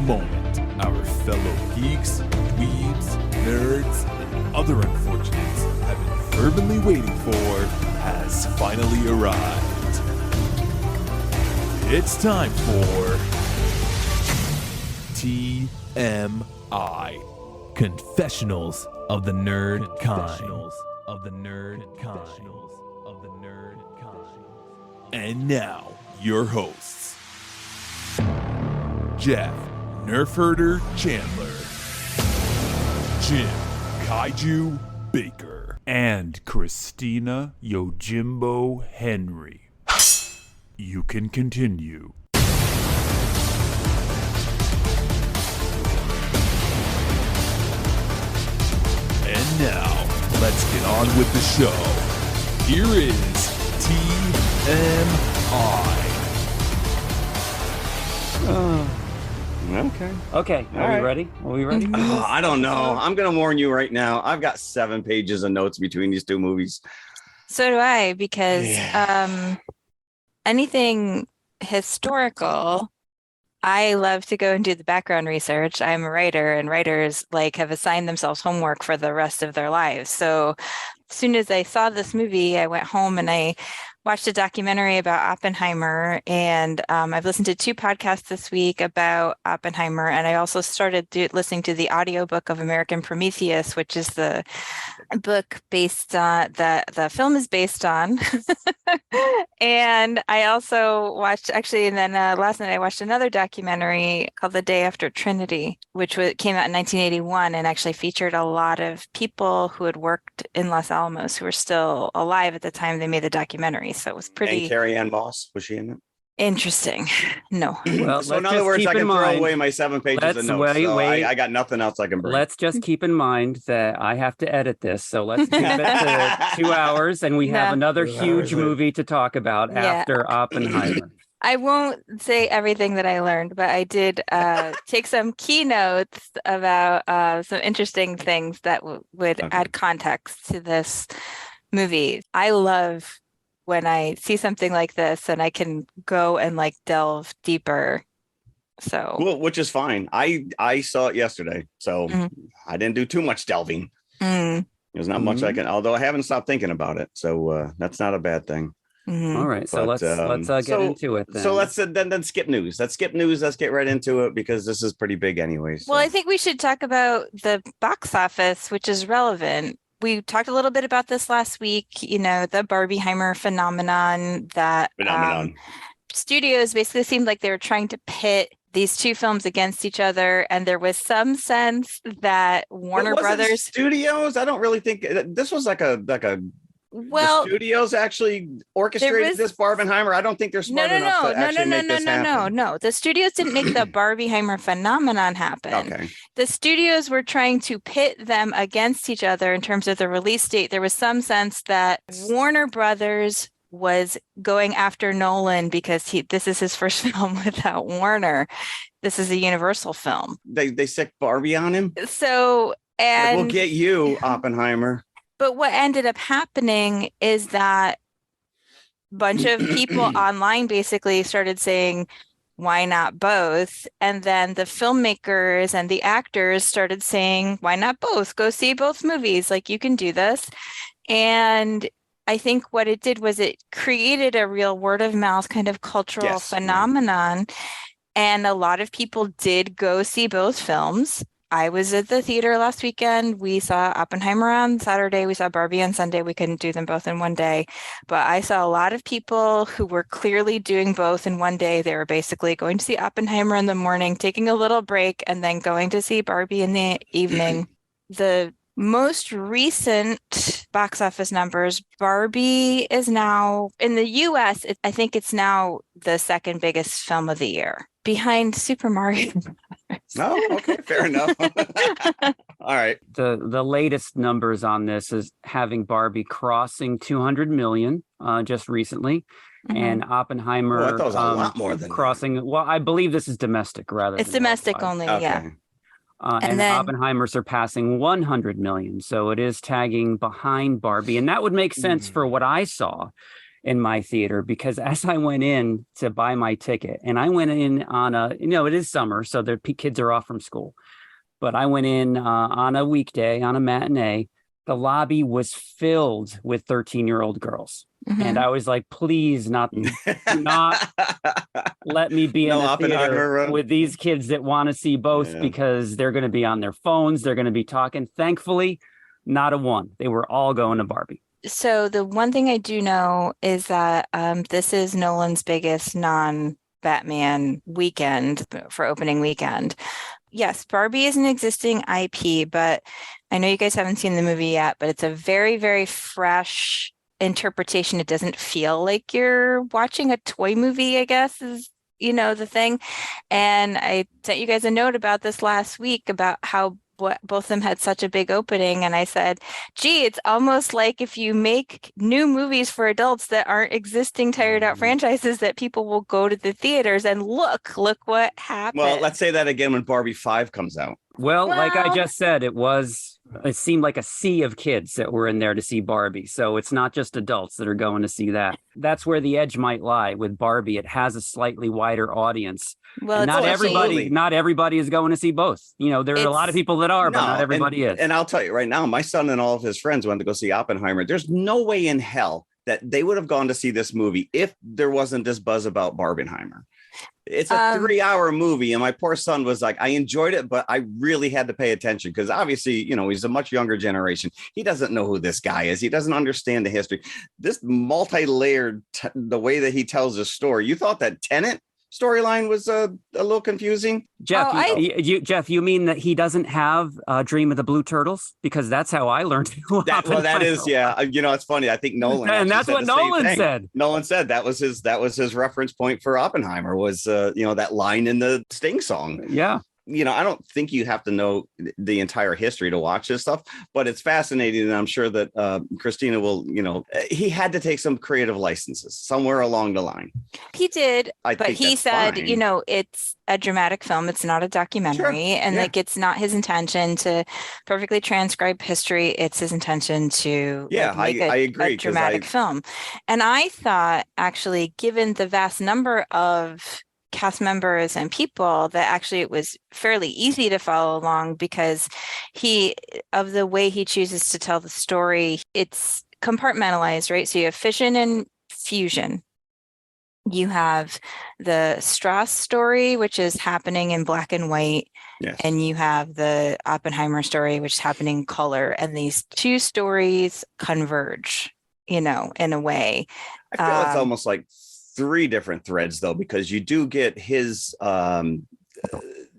moment our fellow geeks, dweebs, nerds, and other unfortunates have been fervently waiting for has finally arrived. It's time for TMI, Confessionals of the Nerd Kind. And now, your hosts, Jeff Nerf Herder Chandler, Jim Kaiju Baker, and Christina Yojimbo Henry. You can continue. And now, let's get on with the show. Here is TMI. Okay. Are we ready? I don't know. I'm going to warn you right now. I've got 7 pages of notes between these two movies. So do I, because anything historical, I love to go and do the background research. I'm a writer, and writers have assigned themselves homework for the rest of their lives. So as soon as I saw this movie, I went home and I watched a documentary about Oppenheimer, and I've listened to 2 podcasts this week about Oppenheimer, and I also started listening to the audiobook of American Prometheus, which is the book based on that the film is based on. And I also watched, and then last night I watched another documentary called The Day After Trinity, which came out in 1981 and actually featured a lot of people who had worked in Los Alamos who were still alive at the time they made the documentary. So it was pretty. And Carrie Ann Moss, was she in it? Interesting. No. Well, so in other words, I can throw away my 7 pages of notes. I got nothing else I can bring. Let's just keep in mind that I have to edit this. So let's keep it to 2 hours, and we have another huge movie to talk about after Oppenheimer. I won't say everything that I learned, but I did take some keynotes about some interesting things that would add context to this movie. I love when I see something like this and I can go and delve deeper. So cool, which is fine. I saw it yesterday, so I didn't do too much delving. There's not much I can, although I haven't stopped thinking about it. So that's not a bad thing. All right, so let's get into it then. So let's then skip news. Let's skip news. Let's get right into it because this is pretty big anyway. So. Well, I think we should talk about the box office, which is relevant. We talked a little bit about this last week, the Barbieheimer phenomenon that studios basically seemed like they were trying to pit these 2 films against each other. And there was some sense that Warner Brothers studios, I don't really think this was like a well, the studios actually orchestrated this Barbenheimer. I don't think they're smart enough to actually make this happen. No. The studios didn't make the Barbieheimer phenomenon happen. Okay. The studios were trying to pit them against each other in terms of the release date. There was some sense that Warner Brothers was going after Nolan because this is his first film without Warner. This is a Universal film. They sick Barbie on him. So we'll get you, Oppenheimer. But what ended up happening is that a bunch of people online basically started saying, why not both? And then the filmmakers and the actors started saying, why not both? Go see both movies. You can do this. And I think what it did was it created a real word of mouth kind of cultural phenomenon. And a lot of people did go see both films. I was at the theater last weekend. We saw Oppenheimer on Saturday. We saw Barbie on Sunday. We couldn't do them both in one day. But I saw a lot of people who were clearly doing both in one day. They were basically going to see Oppenheimer in the morning, taking a little break, and then going to see Barbie in the evening. The most recent box office numbers, Barbie is now, in the US, I think it's now the second biggest film of the year, behind Super Mario Brothers. Oh, okay, fair enough. All right. The latest numbers on this is having Barbie crossing 200 million just recently. And Oppenheimer I thought it was a lot more than crossing. That. Well, I believe this is domestic rather. It's than domestic worldwide. only, yeah. And then Oppenheimer surpassing 100 million. So it is tagging behind Barbie. And that would make sense for what I saw in my theater, because as I went in to buy my ticket, and I went in on it is summer, so the kids are off from school, but I went in on a weekday, on a matinee. The lobby was filled with 13-year-old girls. Mm-hmm. And I was like, please do not let me be in a theater with these kids that want to see both, because they're going to be on their phones. They're going to be talking. Thankfully, not a one. They were all going to Barbie. So the one thing I do know is that this is Nolan's biggest non-Batman weekend for opening weekend. Yes, Barbie is an existing IP, but I know you guys haven't seen the movie yet, but it's a very, very fresh interpretation. It doesn't feel like you're watching a toy movie, I guess, is, the thing. And I sent you guys a note about this last week about how both of them had such a big opening. And I said, gee, it's almost like if you make new movies for adults that aren't existing tired out franchises, that people will go to the theaters and look what happened. Well, let's say that again when Barbie 5 comes out. Well, like I just said, it seemed like a sea of kids that were in there to see Barbie. So it's not just adults that are going to see that. That's where the edge might lie with Barbie. It has a slightly wider audience. Well, not everybody is going to see both. There are a lot of people that are, but not everybody is. And I'll tell you right now, my son and all of his friends went to go see Oppenheimer. There's no way in hell that they would have gone to see this movie if there wasn't this buzz about Barbenheimer. It's a 3-hour movie, and my poor son was like, I enjoyed it, but I really had to pay attention because obviously, he's a much younger generation. He doesn't know who this guy is. He doesn't understand the history. This multi-layered, the way that he tells his story. You thought that Tenet storyline was a little confusing. Jeff, Jeff, you mean that he doesn't have Dream of the Blue Turtles? Because that's how I learned. That is, yeah. It's funny. I think Nolan, and that's what Nolan said. Nolan said that was his reference point for Oppenheimer was that line in the Sting song. Yeah. I don't think you have to know the entire history to watch this stuff, but it's fascinating. And I'm sure that Christina will, he had to take some creative licenses somewhere along the line. He did, but he said, fine. It's a dramatic film. It's not a documentary. Sure. And it's not his intention to perfectly transcribe history. It's his intention to make I agree, a dramatic film. And I thought, actually, given the vast number of cast members and people, that actually it was fairly easy to follow along because of the way he chooses to tell the story, it's compartmentalized, right? So you have fission and fusion. You have the Strauss story, which is happening in black and white. Yes. And you have the Oppenheimer story, which is happening in color. And these two stories converge, in a way. I feel it's almost like 3 different threads, though, because you do get his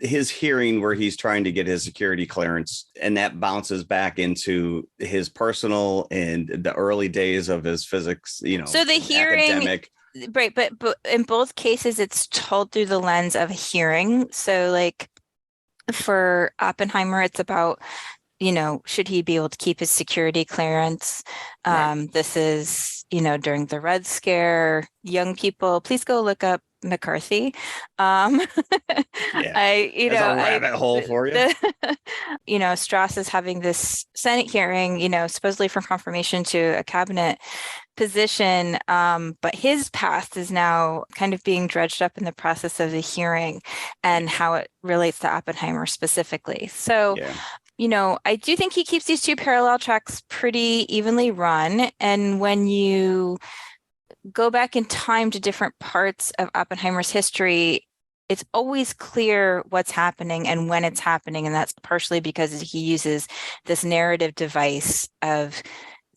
hearing where he's trying to get his security clearance, and that bounces back into his personal and the early days of his physics, so the hearing academic. Right, but in both cases it's told through the lens of hearing. So like for Oppenheimer, it's about should he be able to keep his security clearance? Right. This is, during the Red Scare. Young people, please go look up McCarthy. There's a rabbit hole for you. Strauss is having this Senate hearing, supposedly for confirmation to a cabinet position, but his past is now kind of being dredged up in the process of the hearing and how it relates to Oppenheimer specifically. So. Yeah. I do think he keeps these 2 parallel tracks pretty evenly run. And when you go back in time to different parts of Oppenheimer's history, it's always clear what's happening and when it's happening. And that's partially because he uses this narrative device of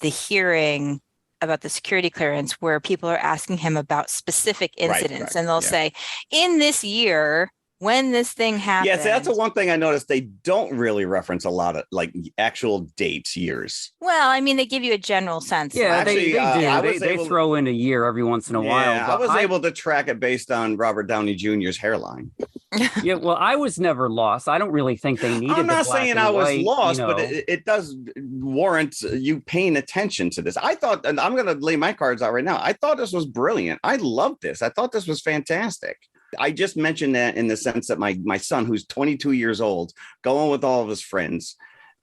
the hearing about the security clearance where people are asking him about specific incidents. Right. And they'll say, in this year, when this thing happened. Yes, that's the one thing I noticed. They don't really reference a lot of like actual dates, years. Well, I mean, they give you a general sense. Yeah, actually, they do. They throw in a year every once in a while. I was able to track it based on Robert Downey Jr.'s hairline. Yeah, well, I was never lost. I don't really think they needed. I'm not saying I was lost, but it does warrant you paying attention to this. I thought, and I'm going to lay my cards out right now. I thought this was brilliant. I loved this. I thought this was fantastic. I just mentioned that in the sense that my son, who's 22 years old, going with all of his friends,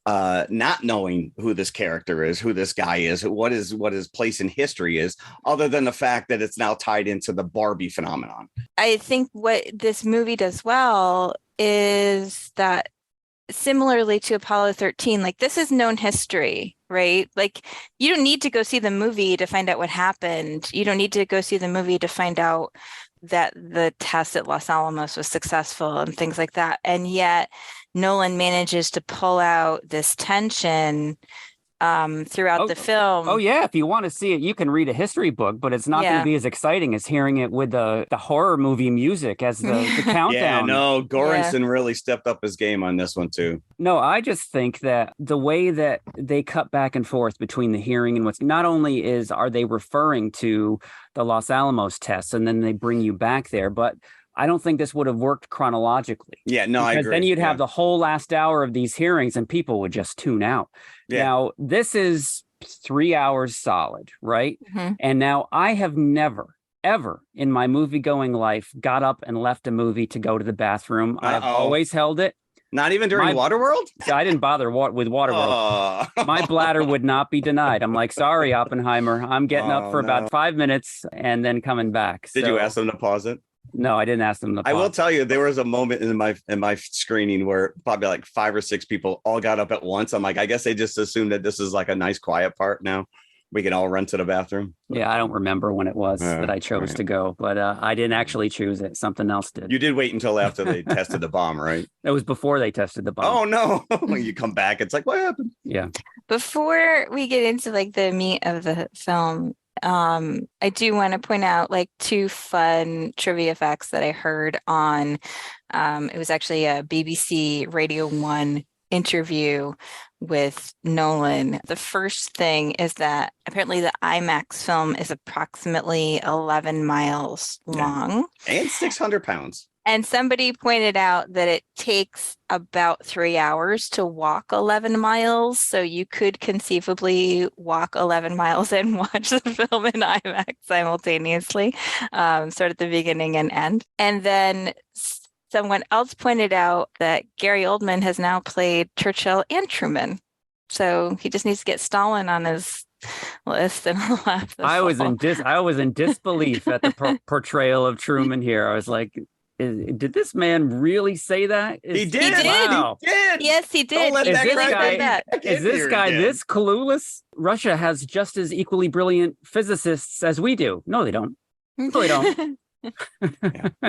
not knowing who this character is, who this guy is, what his place in history is, other than the fact that it's now tied into the Barbie phenomenon. I think what this movie does well is that, similarly to Apollo 13, like, this is known history, right? Like, you don't need to go see the movie to find out what happened. You don't need to go see the movie to find out that the test at Los Alamos was successful and things like that. And yet Nolan manages to pull out this tension throughout the film. Oh yeah, if you want to see it, you can read a history book, but it's not going to be as exciting as hearing it with the horror movie music as the countdown. Yeah, no, Goranson really stepped up his game on this one too. No, I just think that the way that they cut back and forth between the hearing and what's not only are they referring to the Los Alamos tests and then they bring you back there, but I don't think this would have worked chronologically. Yeah, no, I agree. Then you'd have the whole last hour of these hearings and people would just tune out. Yeah. Now, this is 3 hours solid, right? Mm-hmm. And now I have never, ever in my movie-going life got up and left a movie to go to the bathroom. I've always held it. Not even during Waterworld? I didn't bother with Waterworld. My bladder would not be denied. I'm like, sorry, Oppenheimer. I'm getting up for about 5 minutes and then coming back. Did you ask them to pause it? No, I didn't ask them to pause. I will tell you, there was a moment in my screening where probably like 5 or 6 people all got up at once. I'm like, I guess they just assumed that this is like a nice quiet part now. We can all run to the bathroom. Yeah, I don't remember when it was that I chose to go, but I didn't actually choose it. Something else did. You did wait until after they tested the bomb, right? It was before they tested the bomb. Oh, no. When you come back, it's like, what happened? Yeah. Before we get into like the meat of the film, I do want to point out like 2 fun trivia facts that I heard on, it was actually a BBC Radio 1 interview with Nolan. The first thing is that apparently the IMAX film is approximately 11 miles long. And 600 pounds. And somebody pointed out that it takes about 3 hours to walk 11 miles. So you could conceivably walk 11 miles and watch the film in IMAX simultaneously, start at the beginning and end. And then someone else pointed out that Gary Oldman has now played Churchill and Truman. So he just needs to get Stalin on his list and I was in disbelief at the portrayal of Truman here. I was like, did this man really say that? He did. Wow. He did. Yes, he did. Is this guy this clueless? Russia has just as equally brilliant physicists as we do. No, they don't. No, they don't.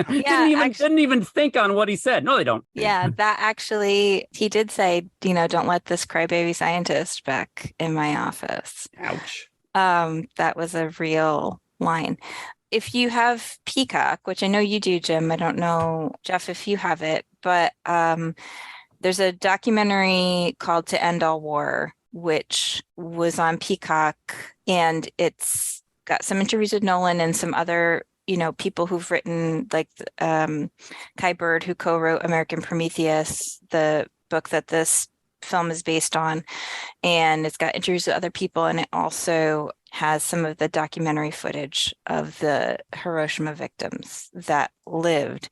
Didn't even think on what he said. No, they don't. Yeah, that actually, he did say, don't let this crybaby scientist back in my office. Ouch. That was a real line. If you have Peacock, which I know you do, Jim, I don't know, Jeff, if you have it, but there's a documentary called To End All War, which was on Peacock, and it's got some interviews with Nolan and some other, people who've written, like Kai Bird, who co-wrote American Prometheus, the book that this film is based on, and it's got interviews with other people, and it also has some of the documentary footage of the Hiroshima victims that lived,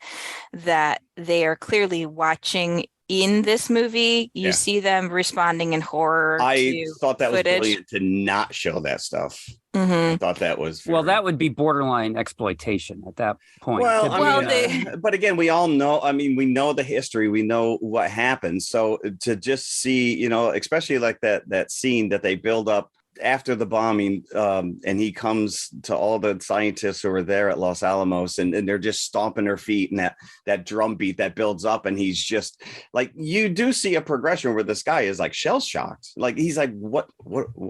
that they are clearly watching in this movie. You see them responding in horror. I thought that was brilliant to not show that stuff. Mm-hmm. I thought that was that would be borderline exploitation at that point. But again, we all know. I mean, we know the history. We know what happened. So to just see, especially like that scene that they build up after the bombing, and he comes to all the scientists who were there at Los Alamos, and they're just stomping their feet, and that drum beat that builds up, and he's just like, you do see a progression where this guy is like shell shocked, like he's like, what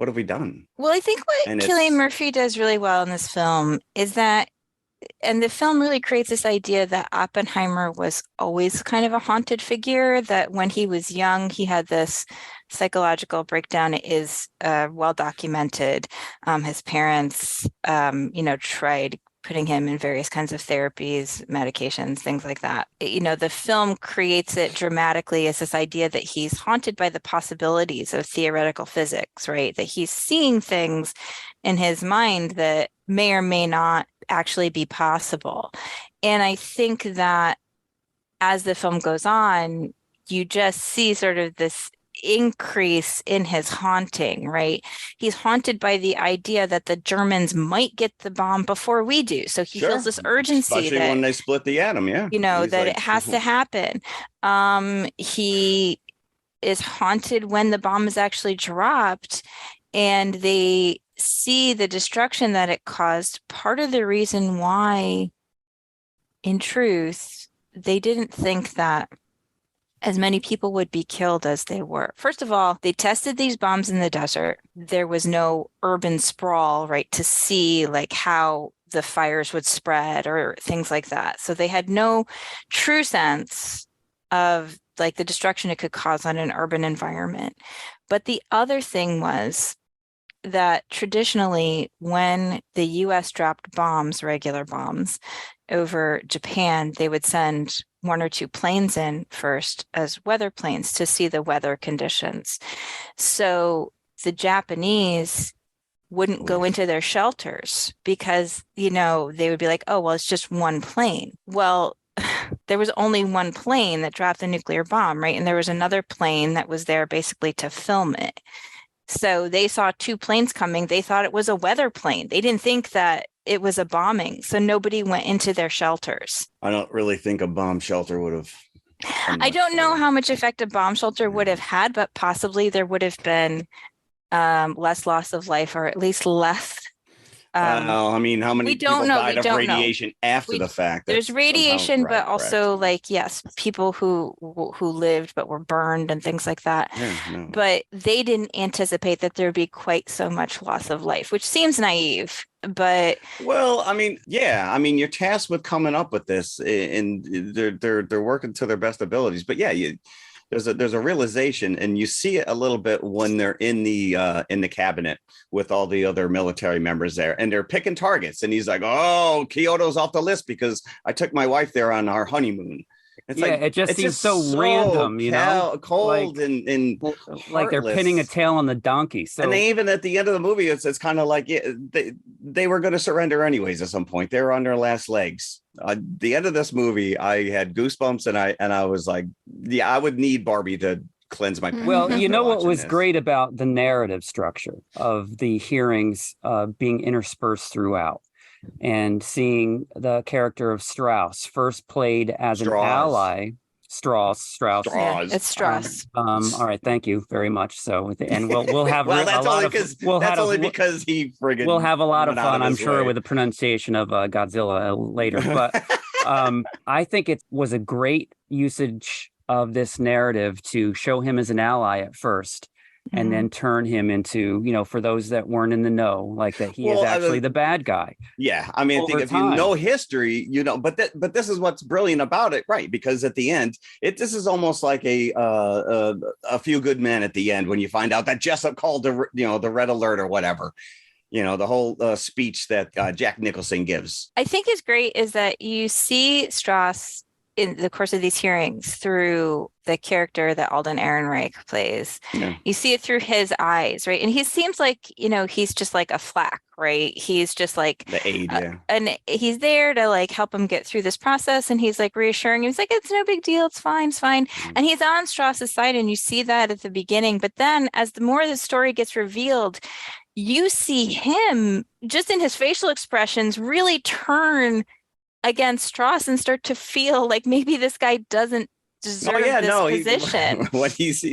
have we done? Well, I think what Cillian Murphy does really well in this film is that, and the film really creates this idea that Oppenheimer was always kind of a haunted figure, that when he was young, he had this psychological breakdown. It is well documented. His parents, tried putting him in various kinds of therapies, medications, things like that. The film creates it dramatically as this idea that he's haunted by the possibilities of theoretical physics, right? That he's seeing things in his mind that may or may not actually be possible. And I think that as the film goes on, you just see sort of this increase in his haunting, right? He's haunted by the idea that the Germans might get the bomb before we do. So he feels this urgency, especially when they split the atom. Yeah. That it has to happen. He is haunted when the bomb is actually dropped and they see the destruction that it caused. Part of the reason why, in truth, they didn't think that as many people would be killed as they were. First of all, they tested these bombs in the desert. There was no urban sprawl, right, to see like how the fires would spread or things like that. So they had no true sense of like the destruction it could cause on an urban environment. But the other thing was that traditionally, when the US dropped bombs, regular bombs, over Japan, they would send 1 or 2 planes in first as weather planes to see the weather conditions. So the Japanese wouldn't go into their shelters because, they would be like, oh, well, it's just one plane. Well, there was only one plane that dropped the nuclear bomb, right? And there was another plane that was there basically to film it. So they saw 2 planes coming. They thought it was a weather plane. They didn't think that it was a bombing. So nobody went into their shelters. I don't really think a bomb shelter would have. I don't know how much effect a bomb shelter would have had, but possibly there would have been less loss of life, or at least less. How many people died of radiation after the fact? There's radiation, but also yes, people who lived but were burned and things like that. Yeah, no. But they didn't anticipate that there'd be quite so much loss of life, which seems naive. But you're tasked with coming up with this, and they're working to their best abilities. But there's a realization, and you see it a little bit when they're in the cabinet with all the other military members there, and they're picking targets. And he's like, "Oh, Kyoto's off the list because I took my wife there on our honeymoon." It just seems so random, cold and like they're pinning a tail on the donkey. So, and they even at the end of the movie, it's kind of like they were going to surrender anyways. At some point, they were on their last legs. The end of this movie, I had goosebumps, and I was like, I would need Barbie to cleanse my. Well, what was great about the narrative structure of the hearings being interspersed throughout, and seeing the character of Strauss first played as an ally. Strauss. Yeah, it's Strauss. All right, thank you very much. So, and we'll have because he friggin' we'll have a lot of fun, I'm sure, with the pronunciation of Godzilla later. But I think it was a great usage of this narrative to show him as an ally at first, and then turn him into, for those that weren't in the know, like that he is actually the bad guy. Yeah. I mean, I think if you know history, but this is what's brilliant about it, right? Because at the end, this is almost like a Few Good Men at the end, when you find out that Jessup called the red alert or whatever. The whole speech that Jack Nicholson gives. I think is great is that you see Strauss in the course of these hearings through the character that Alden Ehrenreich plays. Yeah. You see it through his eyes, right? And he seems like, he's just like a flack, right? He's just like the aide, and he's there to like help him get through this process. And he's like reassuring him. He's like, it's no big deal. It's fine. It's fine. And he's on Strauss's side. And you see that at the beginning. But then as the more the story gets revealed, you see him just in his facial expressions really turn against Strauss and start to feel like maybe this guy doesn't deserve this position. When he's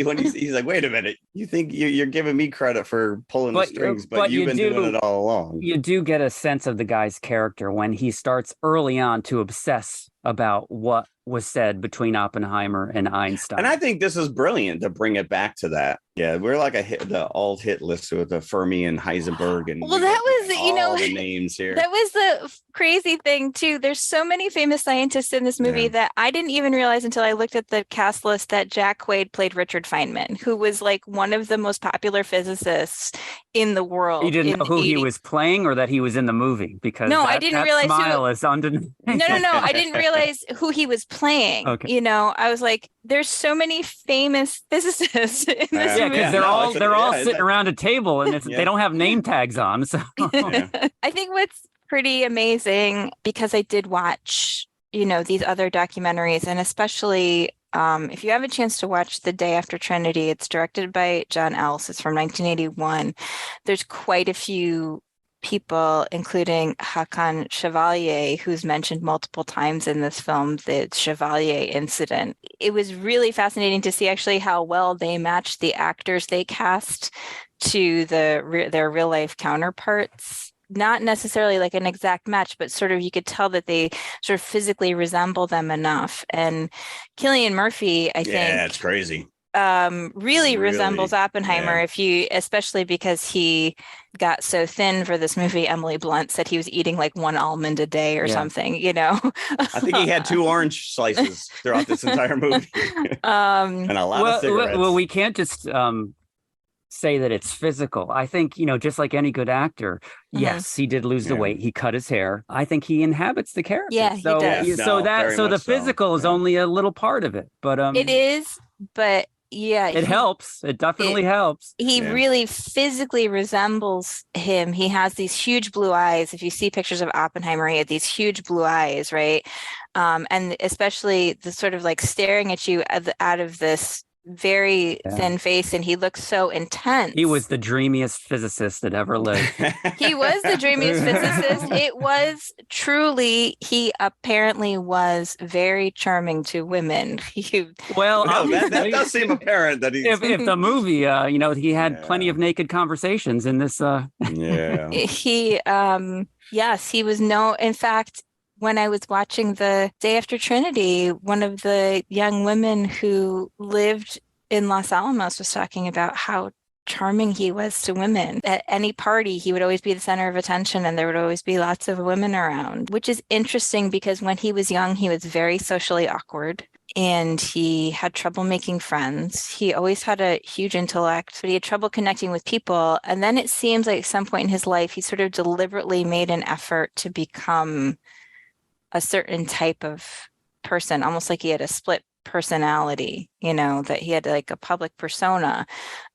like, wait a minute, you think you're giving me credit for pulling the strings, but you've been doing it all along. You do get a sense of the guy's character when he starts early on to obsess about what was said between Oppenheimer and Einstein. And I think this is brilliant to bring it back to that. Yeah, we're like the alt hit list with the Fermi and Heisenberg, and well, that was the names here. That was the crazy thing too. There's so many famous scientists in this movie that I didn't even realize until I looked at the cast list that Jack Quaid played Richard Feynman, who was like one of the most popular physicists in the world. You didn't know who he was playing, or that he was in the movie? Because I didn't realize. Smile is undeniable. No. I didn't realize who he was playing. Okay. I was like, there's so many famous physicists in this movie. Yeah, because they're all sitting around a table, and they don't have name tags on. So I think what's pretty amazing, because I did watch, these other documentaries, and especially If you have a chance to watch The Day After Trinity, it's directed by John Ellis. It's from 1981. There's quite a few people, including Hakan Chevalier, who's mentioned multiple times in this film, the Chevalier incident. It was really fascinating to see actually how well they matched the actors they cast to their real life counterparts. Not necessarily like an exact match, but sort of you could tell that they sort of physically resemble them enough. And Cillian Murphy, I think, it's crazy. Really resembles Oppenheimer, especially because he got so thin for this movie. Emily Blunt said he was eating like 1 almond a day or something, I think he had 2 orange slices throughout this entire movie. And a lot of cigarettes. Well, we can't just say that it's physical. I think, just like any good actor, yes, he did lose the weight. He cut his hair. I think he inhabits the character. Yeah, he does. So the physical is only a little part of it. But it is, but it helps. It definitely helps. He really physically resembles him. He has these huge blue eyes. If you see pictures of Oppenheimer, he had these huge blue eyes, right? And especially the sort of like staring at you out of this very thin face, and he looks so intense. He was the dreamiest physicist that ever lived. He was the dreamiest physicist. It was truly, he apparently was very charming to women. That does seem apparent that if the movie, he had plenty of naked conversations in this. He, yes, he was in fact, when I was watching The Day After Trinity, one of the young women who lived in Los Alamos was talking about how charming he was to women. At any party, he would always be the center of attention, and there would always be lots of women around, which is interesting because when he was young, he was very socially awkward. And he had trouble making friends. He always had a huge intellect, but he had trouble connecting with people. And then it seems like at some point in his life, he sort of deliberately made an effort to become a certain type of person, almost like he had a split personality, that he had like a public persona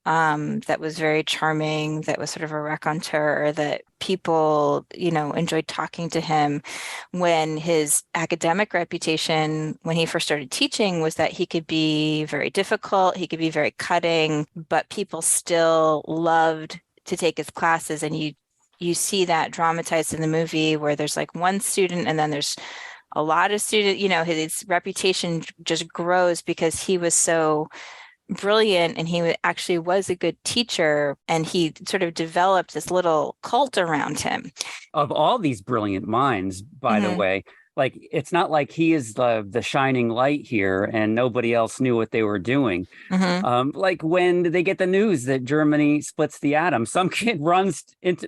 that was very charming, that was sort of a raconteur, that people, enjoyed talking to him. When his academic reputation, when he first started teaching, was that he could be very difficult, he could be very cutting, but people still loved to take his classes. And you see that dramatized in the movie where there's like one student and then there's a lot of students, his reputation just grows because he was so brilliant and he actually was a good teacher, and he sort of developed this little cult around him. Of all these brilliant minds, by the way, like, it's not like he is the shining light here and nobody else knew what they were doing. Like when they get the news that Germany splits the atom, some kid runs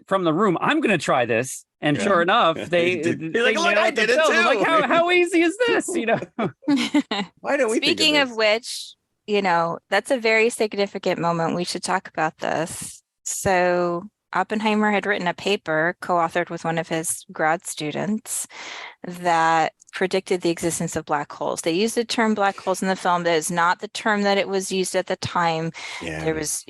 from the room. I'm going to try this. And sure enough, they like, look, I did it too. Like, how easy is this? Why don't we? Speaking of which, that's a very significant moment. We should talk about this. So Oppenheimer had written a paper co-authored with one of his grad students that predicted the existence of black holes. They used the term black holes in the film. That is not the term that it was used at the time. There was,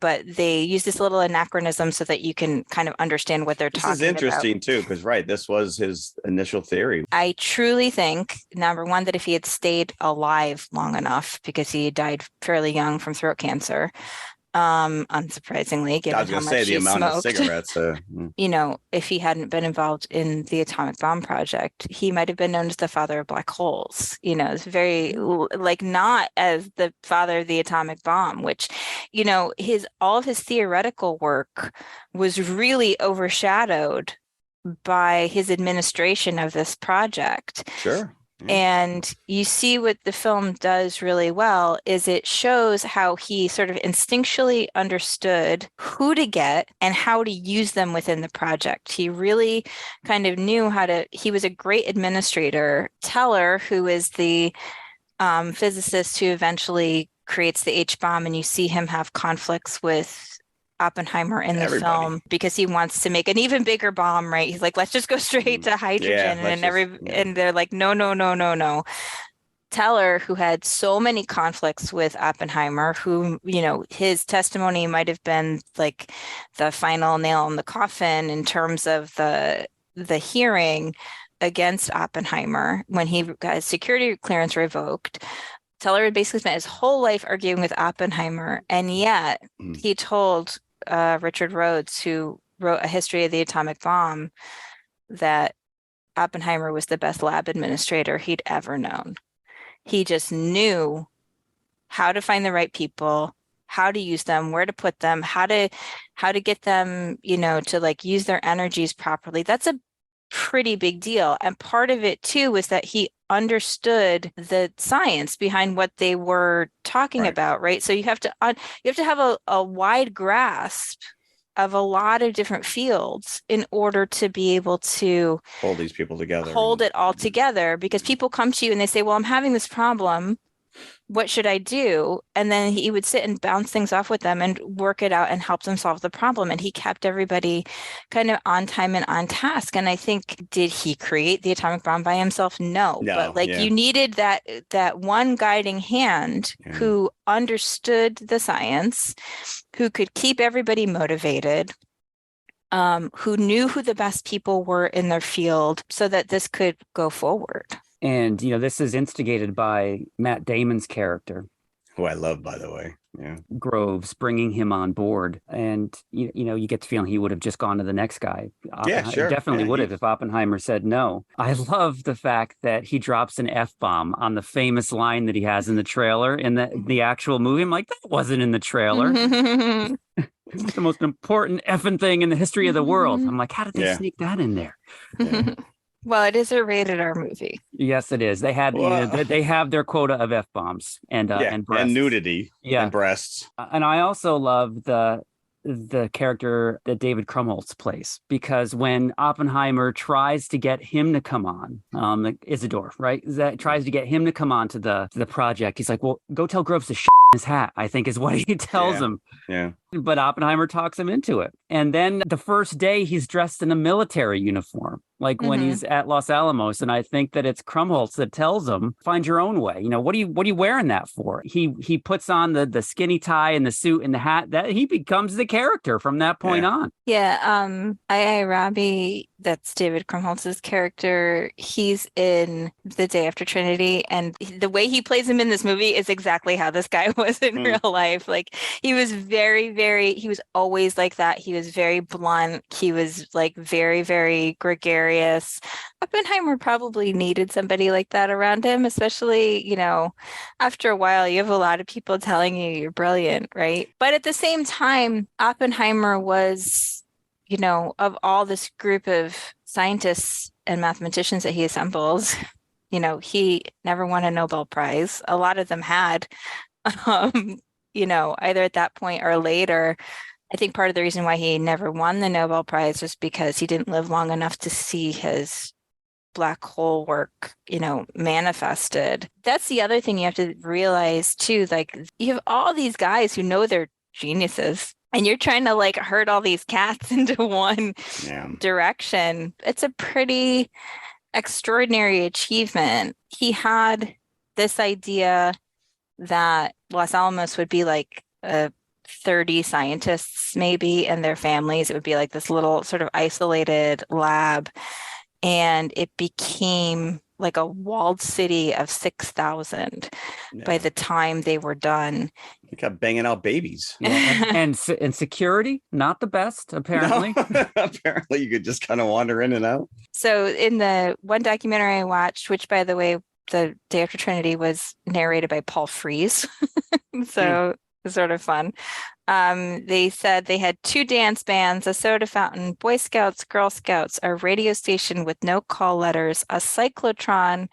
but they used this little anachronism so that you can kind of understand what they're talking about. This is interesting too, because this was his initial theory. I truly think, number one, that if he had stayed alive long enough, because he died fairly young from throat cancer, unsurprisingly, given how much he smoked, of cigarettes. If he hadn't been involved in the atomic bomb project, he might have been known as the father of black holes. It's very not as the father of the atomic bomb, which, all of his theoretical work was really overshadowed by his administration of this project. Sure. And you see what the film does really well is it shows how he sort of instinctually understood who to get and how to use them within the project. He really kind of knew he was a great administrator. Teller, who is the physicist who eventually creates the H-bomb, and you see him have conflicts with Oppenheimer in the film because he wants to make an even bigger bomb, right? He's like, let's just go straight to hydrogen. And they're like, no. Teller, who had so many conflicts with Oppenheimer, who, his testimony might have been like the final nail in the coffin in terms of the hearing against Oppenheimer when he got his security clearance revoked. Teller had basically spent his whole life arguing with Oppenheimer, and yet he told Richard Rhodes, who wrote A History of the Atomic Bomb, that Oppenheimer was the best lab administrator he'd ever known. He just knew how to find the right people, how to use them, where to put them, how to get them, to like use their energies properly. That's a pretty big deal. And part of it too was that he understood the science behind what they were talking about, right? So you have to have a wide grasp of a lot of different fields in order to be able to hold these people together, hold it all together, because people come to you and they say, well, I'm having this problem. What should I do? And then he would sit and bounce things off with them and work it out and help them solve the problem. And he kept everybody kind of on time and on task. And I think, did he create the atomic bomb by himself? No. But you needed that one guiding hand who understood the science, who could keep everybody motivated, who knew who the best people were in their field so that this could go forward. And, this is instigated by Matt Damon's character, who I love, by the way. Yeah. Groves, bringing him on board. And, you get the feeling he would have just gone to the next guy. Sure. He definitely would have if Oppenheimer said no. I love the fact that he drops an F-bomb on the famous line that he has in the trailer in the actual movie. I'm like, that wasn't in the trailer. It's the most important effing thing in the history of the world. I'm like, how did they sneak that in there? Yeah. Well, it is a rated R movie. Yes, it is. They had they have their quota of F-bombs and breasts. And nudity and breasts. And I also love the character that David Krumholtz plays, because when Oppenheimer tries to get him to come on, Isidore, right? That tries to get him to come on to the project. He's like, well, go tell Groves to his hat, I think is what he tells him. Yeah. But Oppenheimer talks him into it. And then the first day he's dressed in a military uniform, like when he's at Los Alamos. And I think that it's Krumholtz that tells him, find your own way. What are you wearing that for? He puts on the skinny tie and the suit and the hat. That he becomes the character from that point on. Yeah. I Robbie, that's David Krumholtz's character. He's in The Day After Trinity, and the way he plays him in this movie is exactly how this guy was in real life. Like, he was he was always like that. He was very blunt. He was like very, very gregarious. Oppenheimer probably needed somebody like that around him, especially, after a while, you have a lot of people telling you you're brilliant, right? But at the same time, Oppenheimer was, of all this group of scientists and mathematicians that he assembles, he never won a Nobel Prize. A lot of them had, either at that point or later. I think part of the reason why he never won the Nobel Prize was because he didn't live long enough to see his black hole work, manifested. That's the other thing you have to realize too. Like, you have all these guys who know they're geniuses, and you're trying to like herd all these cats into one direction. It's a pretty extraordinary achievement. He had this idea that Los Alamos would be like 30 scientists maybe and their families. It would be like this little sort of isolated lab. And it became like a walled city of 6,000 by the time they were done. They kept banging out babies. and security, not the best, apparently. No. Apparently you could just kind of wander in and out. So in the one documentary I watched, which by the way, The Day After Trinity, was narrated by Paul Frees. So it's sort of fun. They said they had 2 dance bands, a soda fountain, Boy Scouts, Girl Scouts, a radio station with no call letters, a cyclotron,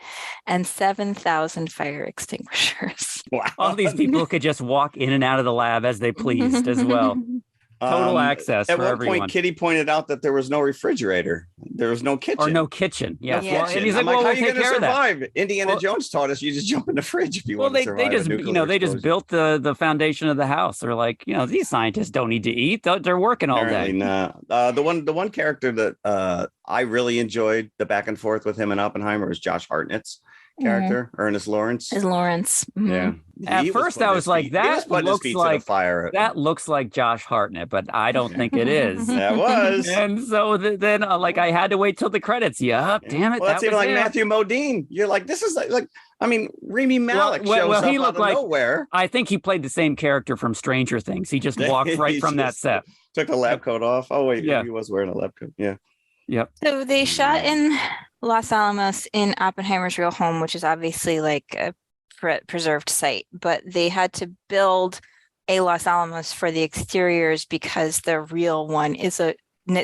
and 7,000 fire extinguishers. Wow. All these people could just walk in and out of the lab as they pleased as well. Total access for everyone. At one point, Kitty pointed out that there was no refrigerator. There was no kitchen. Or no kitchen. Yes. No kitchen. And he's like, how we'll are you take going to care of that. survive? Indiana Jones taught us you just jump in the fridge if you want to survive. They just built the foundation of the house. They're like, these scientists don't need to eat. They're working all day. Nah. The one character that I really enjoyed the back and forth with him and Oppenheimer was Josh Hartnett's character, Ernest Lawrence. Mm-hmm. Yeah. At first, I was like, that looks like Josh Hartnett, but I don't think it is. That was. And so then, I had to wait till the credits. Yeah, damn it. Well, that's even like Matthew Modine. You're like, this is like I mean, Rami Malek shows he up looked out of nowhere. I think he played the same character from Stranger Things. He just walked right from that set. Took the lab coat off. Oh wait, he was wearing a lab coat. Yeah. Yep. So they shot in Los Alamos in Oppenheimer's real home, which is obviously like a preserved site, but they had to build a Los Alamos for the exteriors because the real one is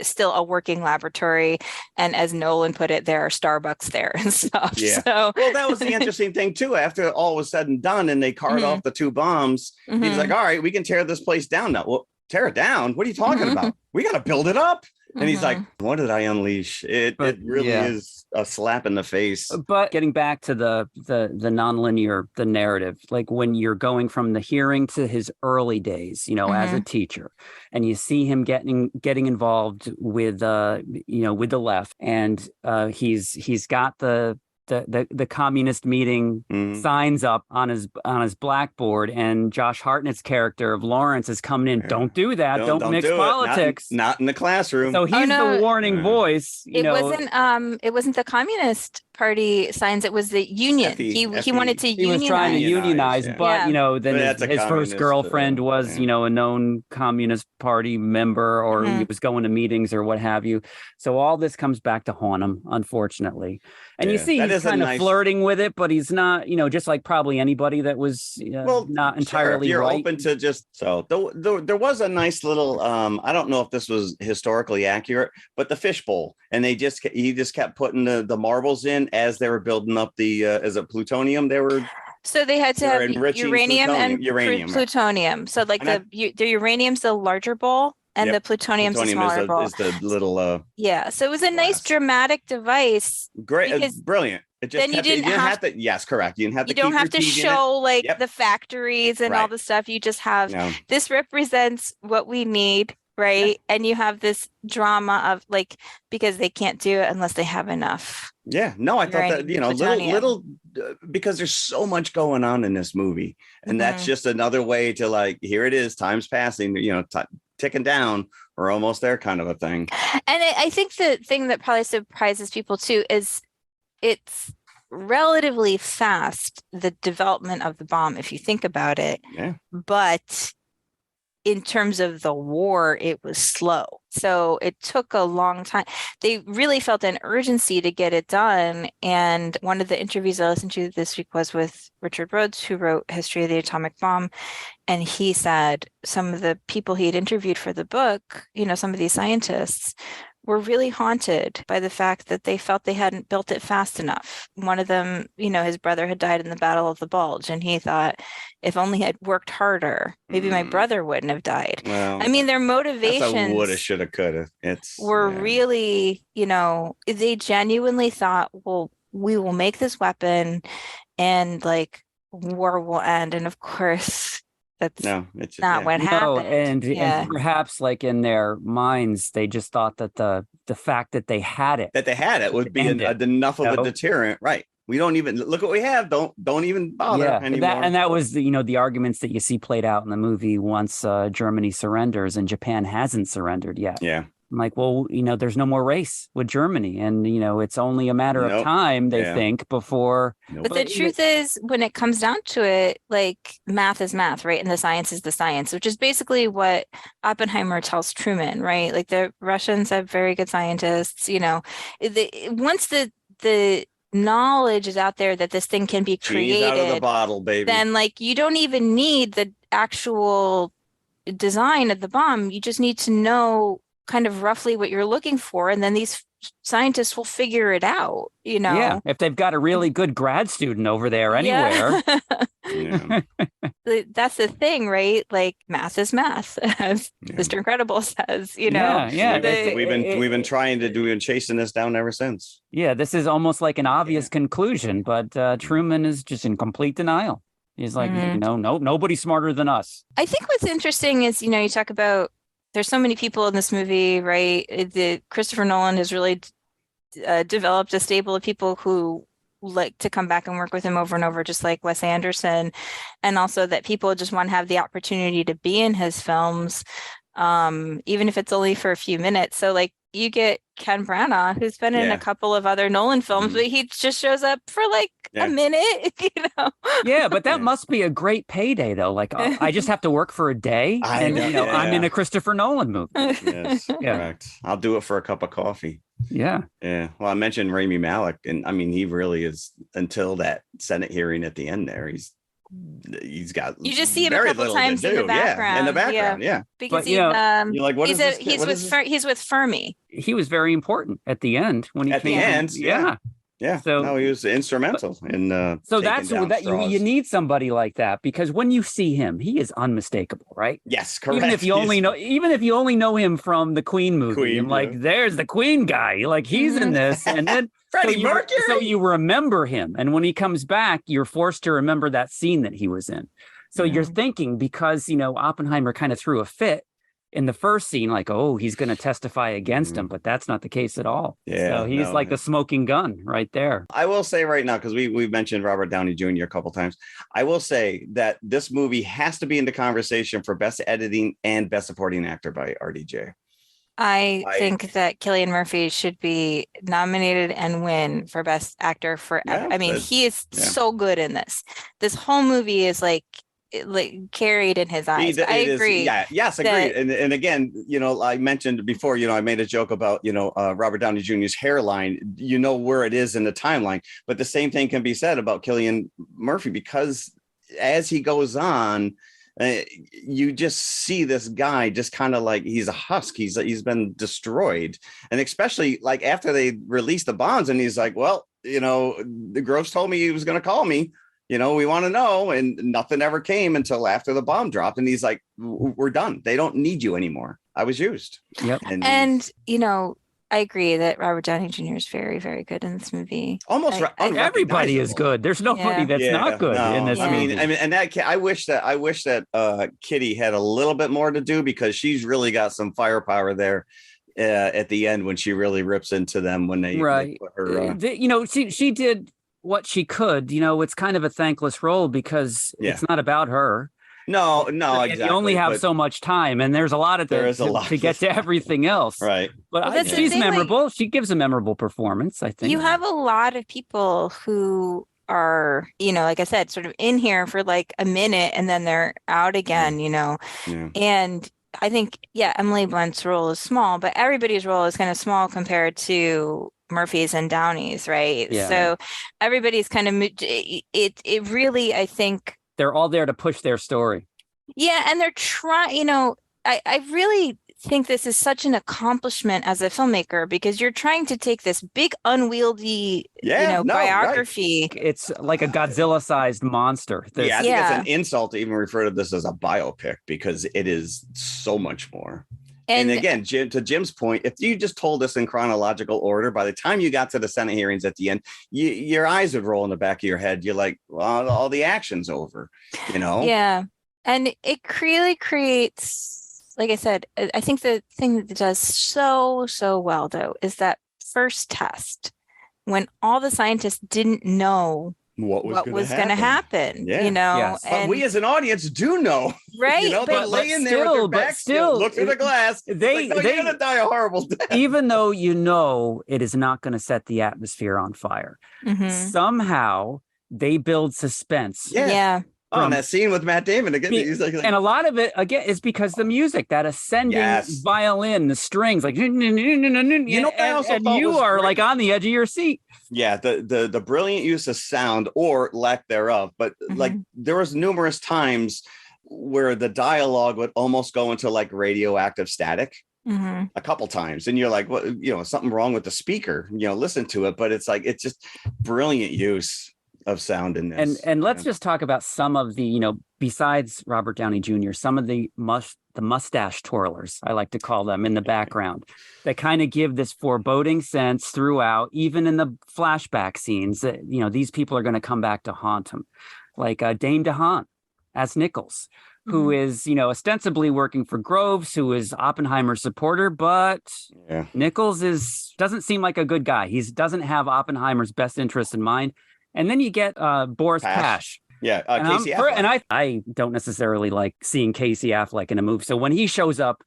still a working laboratory, and as Nolan put it, there are Starbucks there and stuff. Yeah. So well, that was the interesting thing too. After all was said and done, and they carted off the 2 bombs, he's like, "All right, we can tear this place down now." Well, tear it down? What are you talking about? We got to build it up. And he's like, "What did I unleash?" It really is a slap in the face. But getting back to the nonlinear, the narrative, like when you're going from the hearing to his early days, as a teacher, and you see him getting involved with with the left, and he's got the communist meeting signs up on his blackboard, and Josh Hartnett's character of Lawrence is coming in. Don't do that. Don't mix politics. Not in the classroom. So he's the warning voice. It wasn't the Communist Party signs. It was the union. He wanted to unionize. He was trying to unionize, but then his first girlfriend was a known Communist Party member, or he was going to meetings or what have you. So all this comes back to haunt him, unfortunately. And you see he's kind of flirting with it, but he's not, just like probably anybody that was not entirely you're right. Open to just there was a nice little I don't know if this was historically accurate, but the fishbowl, and he just kept putting the marbles in as they were building up the is it plutonium so they had to have uranium and plutonium. So like the uranium's the larger bowl, and the plutonium's the smaller bowl. Is the little so it was a nice dramatic device. Great, brilliant. It just then you didn't have to. Yes, correct. You didn't have to. You don't have to show the factories and all the stuff. You just have this represents what we need, right? And you have this drama of because they can't do it unless they have enough. Yeah, no, I thought that little because there's so much going on in this movie, and that's just another way to here it is, time's passing, ticking down, we're almost there, kind of a thing. And I think the thing that probably surprises people too is it's relatively fast, the development of the bomb, if you think about it. Yeah. But in terms of the war, it was slow. So it took a long time. They really felt an urgency to get it done. And one of the interviews I listened to this week was with Richard Rhodes, who wrote History of the Atomic Bomb. And he said some of the people he had interviewed for the book, some of these scientists, were really haunted by the fact that they felt they hadn't built it fast enough. One of them, his brother had died in the Battle of the Bulge, and he thought, if only I'd worked harder, maybe my brother wouldn't have died. Well, I mean, their motivations woulda, shoulda, coulda. Were really, they genuinely thought, well, we will make this weapon and war will end. And of course, that's not what happened. And perhaps in their minds, they just thought that the fact that they had it would be enough of a deterrent, right? We don't even look what we have. Don't even bother anymore. That was the arguments that you see played out in the movie once Germany surrenders and Japan hasn't surrendered yet. Yeah. I'm like, well, there's no more race with Germany, and it's only a matter of time, they think, before. But the truth is, when it comes down to it, math is math, right? And the science is the science, which is basically what Oppenheimer tells Truman, right? The Russians have very good scientists. Once the knowledge is out there that this thing can be created, out of the bottle, baby, then you don't even need the actual design of the bomb. You just need to know kind of roughly what you're looking for, and then these scientists will figure it out. If they've got a really good grad student over there anywhere. That's the thing, right? Math is math, as Mr. Incredible says. We've been trying to do and chasing this down ever since. Yeah, this is almost like an obvious conclusion, but Truman is just in complete denial. He's like, nobody's smarter than us. I think what's interesting is, you talk about, there's so many people in this movie, right? Christopher Nolan has really developed a stable of people who like to come back and work with him over and over, just like Wes Anderson. And also that people just want to have the opportunity to be in his films, even if it's only for a few minutes. So you get Ken Branagh, who's been in Yeah. a couple of other Nolan films, Mhm. but he just shows up for like Yeah. a minute, you know. Yeah, but that Yeah. must be a great payday, though. Like, I just have to work for a day, I and know, I'm in yeah. a Christopher Nolan movie. Yes, Yeah. correct. I'll do it for a cup of coffee. Yeah, Yeah. Well, I mentioned Rami Malek, and I mean, he really is, until that Senate hearing at the end there, he's got You just see him a very couple little times to in the do. Yeah, in the background. background. Yeah. Because But, you know, You're like, what is this kid? What is this? he's with Fermi. he was very important at the end when he At the came. end, yeah. Yeah. So- no, he was instrumental in So taking that's down that you straws. need somebody like that, because when you see him, he is unmistakable, right? Yes, correct. Even if you only know him from the Queen movie, Queen, and like, yeah. there's the Queen guy, like he's in this, and then Freddie Mercury. so you remember him, and when he comes back, you're forced to remember that scene that he was in. So Yeah. you're thinking, because Oppenheimer kind of threw a fit in the first scene, like, oh, he's going to testify against him, but that's not the case at all. Yeah, so he's no. like the smoking gun right there. I will say right now, because we've mentioned Robert Downey Jr. a couple times, I will say that this movie has to be in the conversation for best editing and best supporting actor by RDJ. I think that Cillian Murphy should be nominated and win for best actor for. Yeah, I mean, he is yeah. so good in this. This whole movie is like carried in his eyes. I agree. Yes, agreed. And again, I mentioned before, I made a joke about, Robert Downey Jr.'s hairline, where it is in the timeline, but the same thing can be said about Cillian Murphy, because as he goes on, you just see this guy just kind of like he's a husk. He's been destroyed. And especially like after they released the bonds, and he's like, well, the Groves told me he was going to call me. We want to know. And nothing ever came until after the bomb dropped. And he's like, we're done. They don't need you anymore. I was used. Yep. And I agree that Robert Downey Jr. is very, very good in this movie. Almost everybody is good. There's nobody that's not good in this movie. I mean, and that I wish that Kitty had a little bit more to do, because she's really got some firepower there at the end when she really rips into them when they put her. She did what she could. It's kind of a thankless role, because it's not about her. No, exactly. You only have so much time, and there's a lot to get to everything else. Right. But she's memorable. She gives a memorable performance, I think. You have a lot of people who are, like I said, sort of in here for like a minute and then they're out again, Yeah. And I think, Emily Blunt's role is small, but everybody's role is kind of small compared to Murphy's and Downey's, right? Yeah. So everybody's kind of, it really, I think, they're all there to push their story. Yeah, and they're trying, I really think this is such an accomplishment as a filmmaker, because you're trying to take this big unwieldy, biography. Right. It's like a Godzilla-sized monster. I think it's an insult to even refer to this as a biopic, because it is so much more. And again, Jim, to Jim's point, if you just told us in chronological order, by the time you got to the Senate hearings at the end, your eyes would roll in the back of your head. You're like, well, all the action's over, Yeah. And it really creates, like I said, I think the thing that it does so well, though, is that first test when all the scientists didn't know what was going to happen, Yes. But we as an audience do know, right? They lay in there with their backs still, look through the glass. They're going to die a horrible death. Even though it is not going to set the atmosphere on fire. Mm-hmm. Somehow they build suspense. Yeah. Oh, and that scene with Matt Damon again, he's like, and a lot of it again is because the music, that ascending violin, the strings, like and you are like on the edge of your seat. Yeah, the brilliant use of sound or lack thereof, but like there was numerous times where the dialogue would almost go into like radioactive static. A couple times, and you're like, what, something wrong with the speaker, listen to it, but it's like, it's just brilliant use of sound in this. And let's just talk about some of the, besides Robert Downey Jr., some of the mustache twirlers, I like to call them, in the background, that kind of give this foreboding sense throughout, even in the flashback scenes that, these people are going to come back to haunt him. Like Dane DeHaan as Nichols, who is, ostensibly working for Groves, who is Oppenheimer's supporter, but Nichols doesn't seem like a good guy. He doesn't have Oppenheimer's best interest in mind. And then you get Boris Pash. Yeah, Casey Affleck. And I don't necessarily like seeing Casey Affleck in a movie. So when he shows up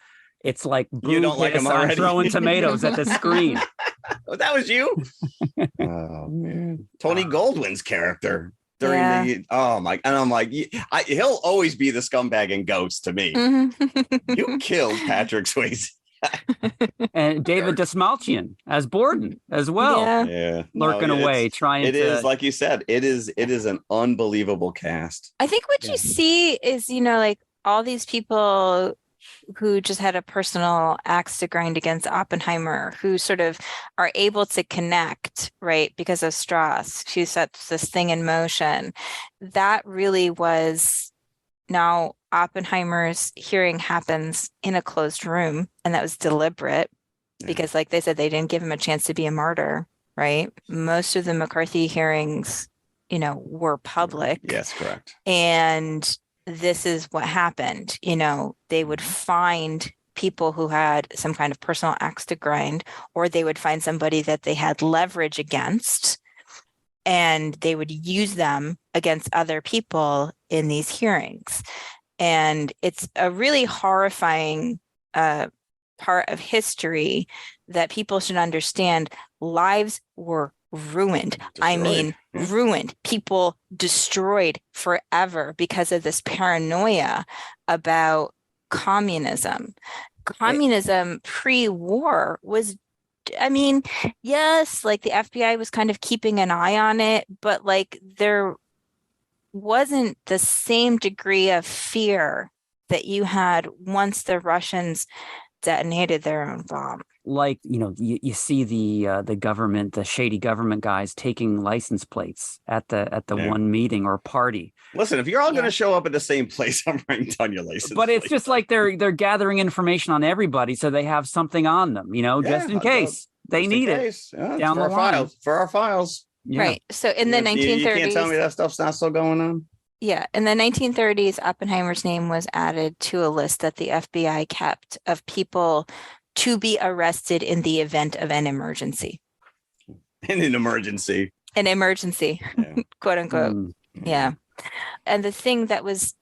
It's like You don't like him already? throwing tomatoes at the screen. Oh, that was you? Oh man, Tony Goldwyn's character during the and I'm like, he'll always be the scumbag in Ghost to me. You killed Patrick Swayze. And David Dastmalchian as Borden as well. Yeah, lurking away, trying. It is like you said. It is an unbelievable cast. I think what you see is, like all these people who just had a personal axe to grind against Oppenheimer, who sort of are able to connect, right, because of Strauss, who sets this thing in motion. That really was. Now Oppenheimer's hearing happens in a closed room, and that was deliberate because, like they said, they didn't give him a chance to be a martyr, right? Most of the McCarthy hearings, were public. Yes, correct. And this is what happened. They would find people who had some kind of personal axe to grind, or they would find somebody that they had leverage against, and they would use them against other people in these hearings. And it's a really horrifying part of history that people should understand. Lives were ruined. I mean, ruined. People destroyed forever because of this paranoia about communism. Communism pre-war was, yes, like the FBI was kind of keeping an eye on it, but like there wasn't the same degree of fear that you had once the Russians detonated their own bomb. Like, you see the government, the shady government guys taking license plates at the one meeting or party. Listen, if you're all going to show up at the same place, I'm writing down your license. But it's just like they're gathering information on everybody, so they have something on them, just in case they need it down the line. For our files. Yeah. Right. So in the 1930s, you can't tell me that stuff's not still going on. Yeah. In the 1930s, Oppenheimer's name was added to a list that the FBI kept of people to be arrested in the event of an emergency. In an emergency. An emergency, quote unquote. Yeah. And the thing that was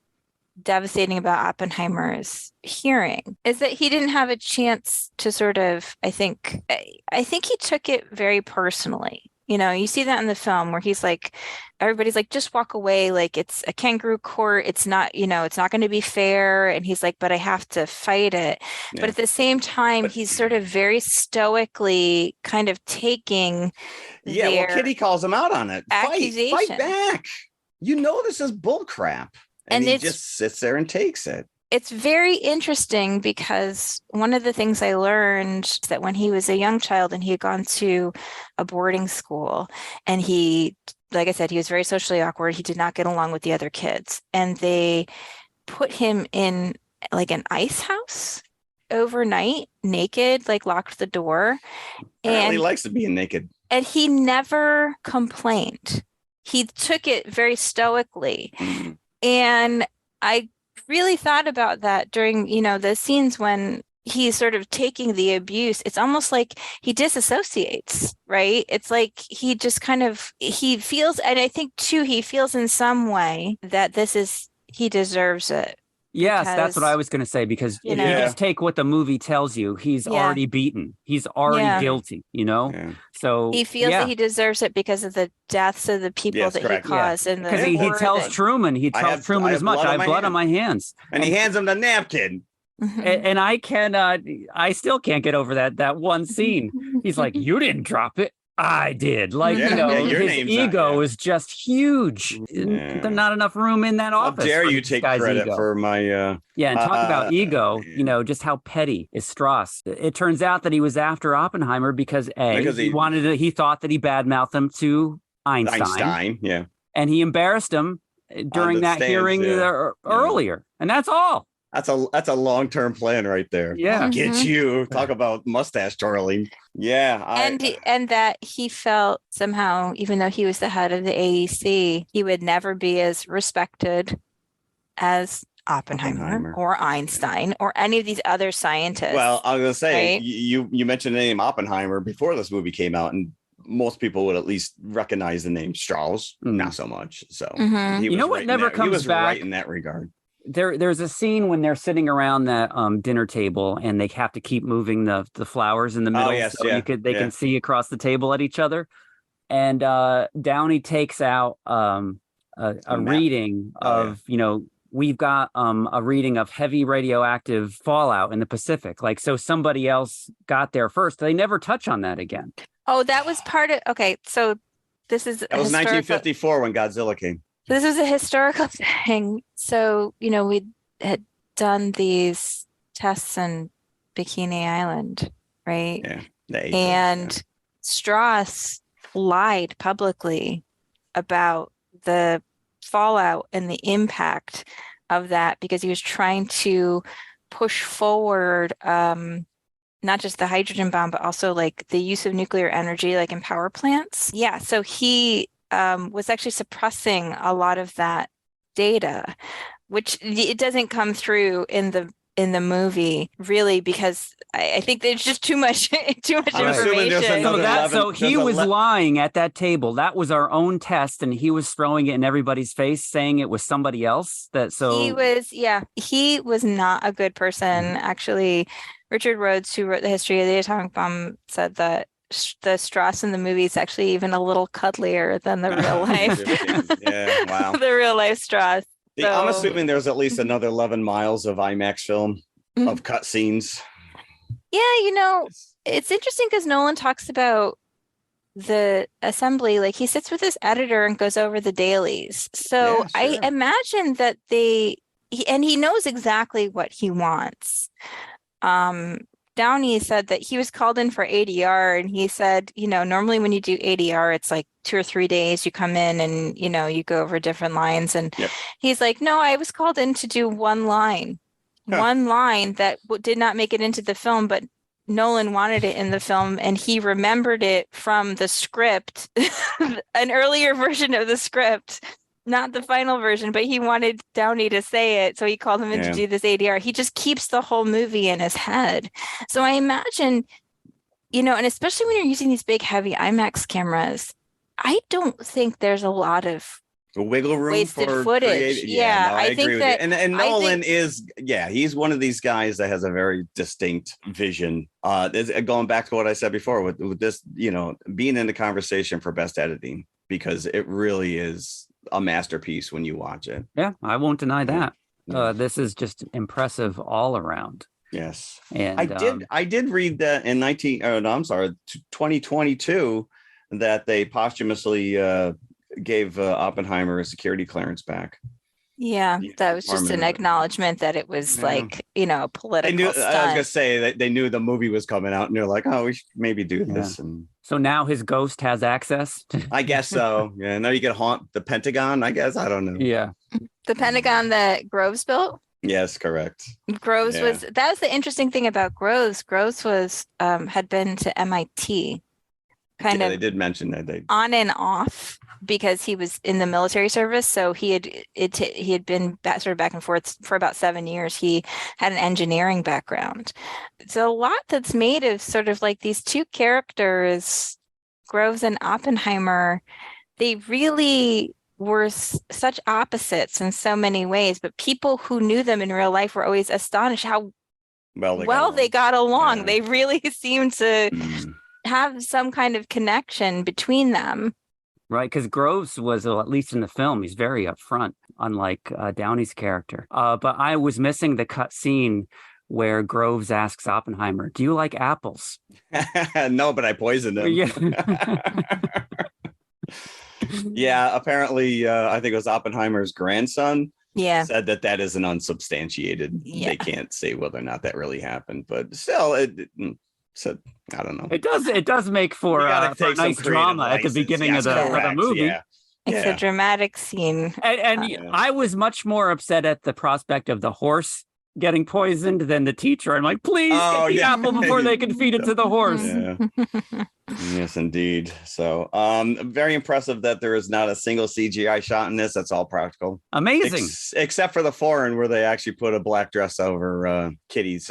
devastating about Oppenheimer's hearing is that he didn't have a chance to sort of, I think he took it very personally. You see that in the film where he's like, everybody's like, just walk away. Like it's a kangaroo court. It's not, it's not going to be fair. And he's like, but I have to fight it. Yeah. But at the same time, he's sort of very stoically kind of taking well, Kitty calls him out on it. Accusation. Fight back. This is bull crap. And he just sits there and takes it. It's very interesting because one of the things I learned is that when he was a young child and he had gone to a boarding school, and he, like I said, he was very socially awkward. He did not get along with the other kids, and they put him in like an ice house overnight, naked, like locked the door. And he likes to be naked. And he never complained. He took it very stoically. And I really thought about that during, the scenes when he's sort of taking the abuse. It's almost like he disassociates, right? It's like he just kind of, he feels, and I think too, he feels in some way that he deserves it. Yes, that's what I was going to say, because if you just take what the movie tells you, he's already beaten. He's already guilty, Yeah. So he feels that he deserves it because of the deaths of the people that he caused. Yeah. Because he tells Truman, as much, I have blood on my hands. And he hands him the napkin. And I still can't get over that one scene. He's like, you didn't drop it. I did. Like, his ego is just huge. There's not enough room in that office. How dare you take credit for my... and talk about ego, just how petty is Strauss. It turns out that he was after Oppenheimer because he thought that he badmouthed him to Einstein. Yeah. And he embarrassed him during that hearing earlier. And that's all. That's a long-term plan right there. Yeah. Get you. Talk about mustache twirling. Yeah. And that he felt somehow, even though he was the head of the AEC, he would never be as respected as Oppenheimer or Einstein or any of these other scientists. Well, I was going to say, right? you mentioned the name Oppenheimer before this movie came out, and most people would at least recognize the name Strauss. Not so much. So he was what never comes back. Right in that regard. There's a scene when they're sitting around that dinner table and they have to keep moving the flowers in the middle yes, so yeah, they can see across the table at each other. And Downey takes out a reading of, we've got a reading of heavy radioactive fallout in the Pacific. Like, so somebody else got there first. They never touch on that again. Oh, that was part of, okay, so this is That was 1954 when Godzilla came. This is a historical thing. So, we had done these tests in Bikini Island, right? Yeah. And Strauss lied publicly about the fallout and the impact of that because he was trying to push forward not just the hydrogen bomb, but also like the use of nuclear energy, like in power plants. Yeah, so he was actually suppressing a lot of that data, which it doesn't come through in the movie really, because I think there's just too much information. So he was lying at that table. That was our own test, and he was throwing it in everybody's face, saying it was somebody else. He was not a good person. Actually, Richard Rhodes, who wrote the history of the atomic bomb, said that the Strauss in the movie is actually even a little cuddlier than the real life. Yeah, wow. The real life Strauss. So, I'm assuming there's at least another 11 miles of IMAX film of cutscenes. Yeah, it's interesting because Nolan talks about the assembly. Like, he sits with his editor and goes over the dailies. So Yeah, sure. I imagine that he knows exactly what he wants. Downey said that he was called in for ADR, and he said, normally when you do ADR, it's like 2 or 3 days. You come in and, you go over different lines. And he's like, no, I was called in to do one line that did not make it into the film, but Nolan wanted it in the film, and he remembered it from the script, an earlier version of the script. Not the final version, but he wanted Downey to say it. So he called him in to do this ADR. He just keeps the whole movie in his head. So I imagine, and especially when you're using these big, heavy IMAX cameras, I don't think there's a lot of wiggle room wasted for footage. I agree think with that, you. And Nolan he's one of these guys that has a very distinct vision. Going back to what I said before with this, being in the conversation for best editing, because it really is a masterpiece when you watch it. Yeah, I won't deny that. This is just impressive all around. Yes. And I did read that in 2022 that they posthumously gave Oppenheimer a security clearance back. Yeah, that was just an acknowledgement that it was like, a political stunt. I was gonna say that they knew the movie was coming out, and they're like, "Oh, we should maybe do this." And so now his ghost has access. I guess so. Yeah, now you can haunt the Pentagon. I guess, I don't know. Yeah, the Pentagon that Groves built. Yes, correct. Groves was the interesting thing about Groves. Groves was had been to MIT. They did mention that they on and off, because he was in the military service. So he had been sort of back and forth for about 7 years. He had an engineering background. So a lot that's made of sort of like these two characters, Groves and Oppenheimer, they really were such opposites in so many ways, but people who knew them in real life were always astonished how well they got along. Yeah. They really seemed to have some kind of connection between them. Right, because Groves was, at least in the film, he's very upfront, unlike Downey's character. But I was missing the cut scene where Groves asks Oppenheimer, "Do you like apples?" No, but I poisoned him. Yeah. Yeah, apparently, I think it was Oppenheimer's grandson. Yeah, said that is an unsubstantiated. Yeah. They can't say whether or not that really happened, but still, so I don't know. It does make for a nice drama at the beginning of the movie. Yeah. It's a dramatic scene. And I was much more upset at the prospect of the horse getting poisoned than the teacher. I'm like, please get the apple before they can feed it to the horse. Yeah. Yes, indeed. So very impressive that there is not a single CGI shot in this. That's all practical. Amazing. Except for the foreign, where they actually put a black dress over Kitty's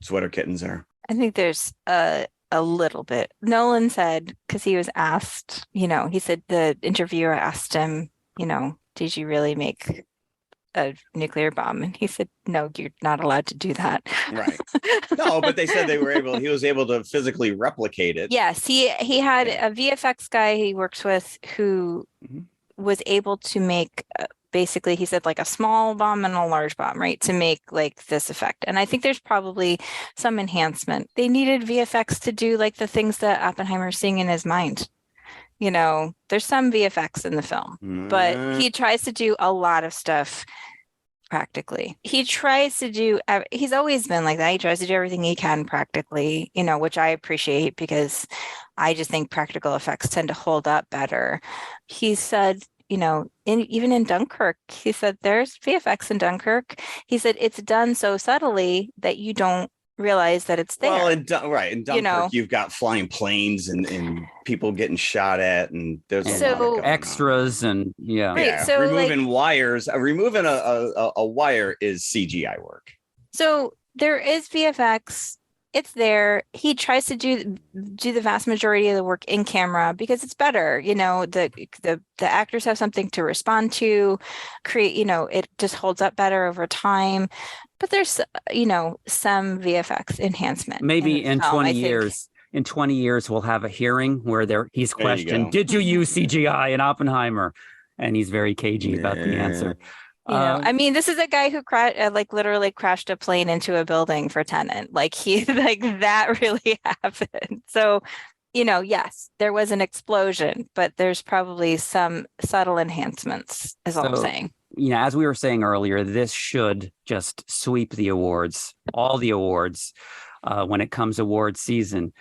sweater kittens there. I think there's a little bit. Nolan said, because he was asked, he said the interviewer asked him, did you really make a nuclear bomb. And he said, no, you're not allowed to do that. Right. No, but they said he was able to physically replicate it. Yes, he had a VFX guy he works with who was able to make basically, he said, like a small bomb and a large bomb, right, to make like this effect. And I think there's probably some enhancement. They needed VFX to do like the things that Oppenheimer's seeing in his mind. You know, there's some VFX in the film, but he tries to do a lot of stuff practically. He's always been like that. He tries to do everything he can practically, you know, which I appreciate because I just think practical effects tend to hold up better. He said, you know, even in Dunkirk, he said there's VFX in Dunkirk. He said it's done so subtly that you don't realize that it's there. Well, in Dunkirk, you've got flying planes and people getting shot at, and there's a lot of extras and Right, so removing wires, removing a wire is CGI work. So there is VFX. It's there. He tries to do the vast majority of the work in camera because it's better. You know, the actors have something to respond to, create, you know, it just holds up better over time. But there's, you know, some VFX enhancement. Maybe in 20 years. In 20 years, we'll have a hearing where he's questioned, did you use CGI in Oppenheimer? And he's very cagey about the answer. You know, I mean, this is a guy who literally crashed a plane into a building for Tenet. Like that really happened. So, you know, yes, there was an explosion, but there's probably some subtle enhancements, is all I'm saying. You know, as we were saying earlier, this should just sweep the awards, all the awards, when it comes award season.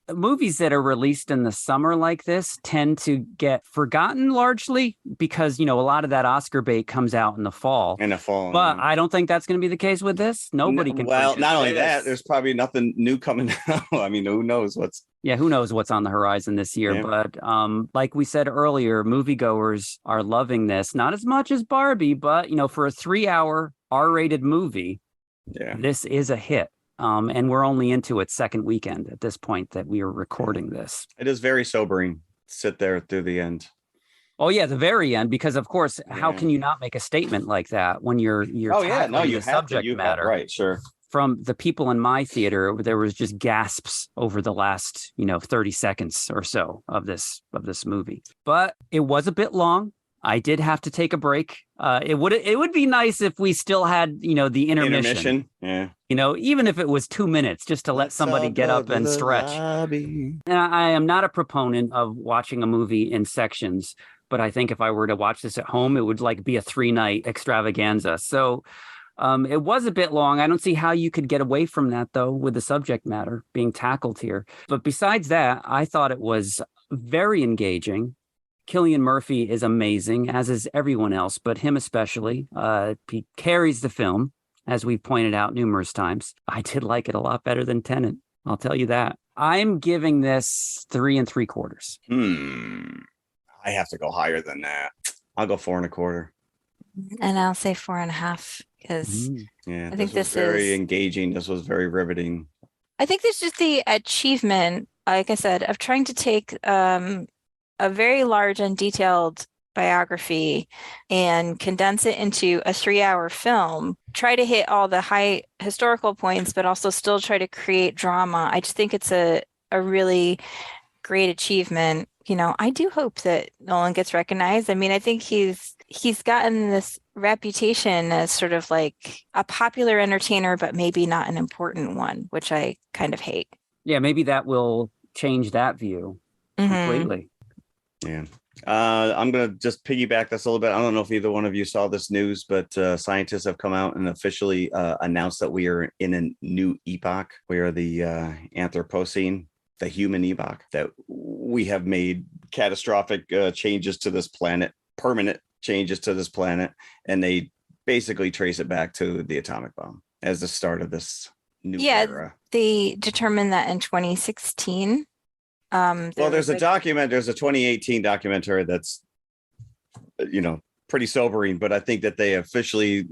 Movies that are released in the summer like this tend to get forgotten largely because, you know, a lot of that Oscar bait comes out in the fall. But I don't think that's going to be the case with this. Nobody can. Well, not only that, there's probably nothing new coming out. I mean, who knows what's on the horizon this year. Yeah. But like we said earlier, moviegoers are loving this, not as much as Barbie, but, you know, for a 3-hour R-rated movie, this is a hit. And we're only into its second weekend at this point that we are recording this. It is very sobering. Sit there through the end. Oh yeah, the very end, because of course, how can you not make a statement like that when you're tackling the subject matter? Right, sure. From the people in my theater, there was just gasps over the last, 30 seconds or so of this movie. But it was a bit long. I did have to take a break. It would be nice if we still had, the intermission. Yeah. Even if it was 2 minutes, just to let somebody get up and stretch. And I am not a proponent of watching a movie in sections, but I think if I were to watch this at home, it would be a 3-night extravaganza. So it was a bit long. I don't see how you could get away from that, though, with the subject matter being tackled here. But besides that, I thought it was very engaging. Cillian Murphy is amazing, as is everyone else, but him especially. He carries the film, as we've pointed out numerous times. I did like it a lot better than Tenet. I'll tell you that. I'm giving this 3 3/4. I have to go higher than that. I'll go 4 1/4. And I'll say 4.5 because I think this was very engaging. This was very riveting. I think there's just the achievement, like I said, of trying to take a very large and detailed biography and condense it into a 3-hour film, try to hit all the high historical points, but also still try to create drama. I just think it's a really great achievement. I do hope that Nolan gets recognized. I mean, I think he's gotten this reputation as sort of like a popular entertainer, but maybe not an important one, which I kind of hate. Yeah, maybe that will change that view completely. Yeah. I'm going to just piggyback this a little bit. I don't know if either one of you saw this news, but scientists have come out and officially announced that we are in a new epoch. We are the Anthropocene, the human epoch, that we have made catastrophic changes to this planet, permanent changes to this planet. And they basically trace it back to the atomic bomb as the start of this new era. They determined that in 2016. There's a 2018 documentary that's, pretty sobering, but I think that they officially,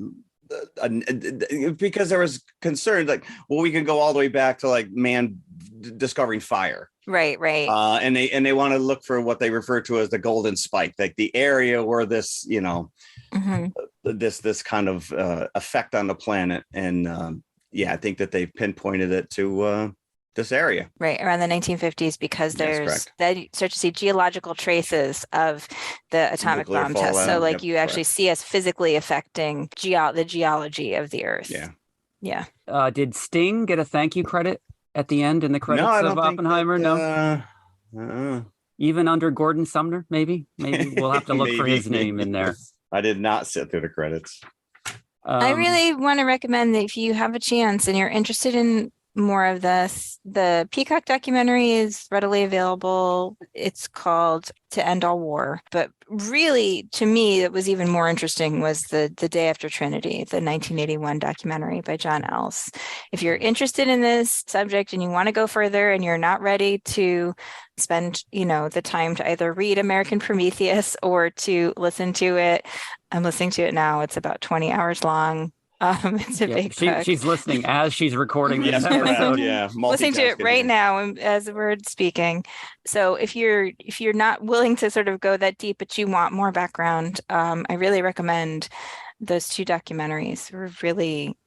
because there was concern we can go all the way back to man discovering fire. Right. And they want to look for what they refer to as the golden spike, like the area where this, this kind of effect on the planet. And I think that they've pinpointed it to this area. Right, around the 1950s, because then you start to see geological traces of the atomic Nuclear bomb test. So fallout. you actually see us physically affecting the geology of the Earth. Yeah. Did Sting get a thank you credit at the end in the credits of Oppenheimer? No. Even under Gordon Sumner, maybe we'll have to look for his name in there. I did not sit through the credits. I really want to recommend that if you have a chance and you're interested in more of this, the Peacock documentary is readily available. It's called To End All War. But really, to me, it was even more interesting was the Day After Trinity, the 1981 documentary by John Ellis. If you're interested in this subject and you want to go further and you're not ready to spend, the time to either read American Prometheus or to listen to it, I'm listening to it now. It's about 20 hours long. It's a big book. She's listening as she's recording this episode. Listening to it right now as we're speaking. So if you're not willing to sort of go that deep, but you want more background, I really recommend those two documentaries. They're really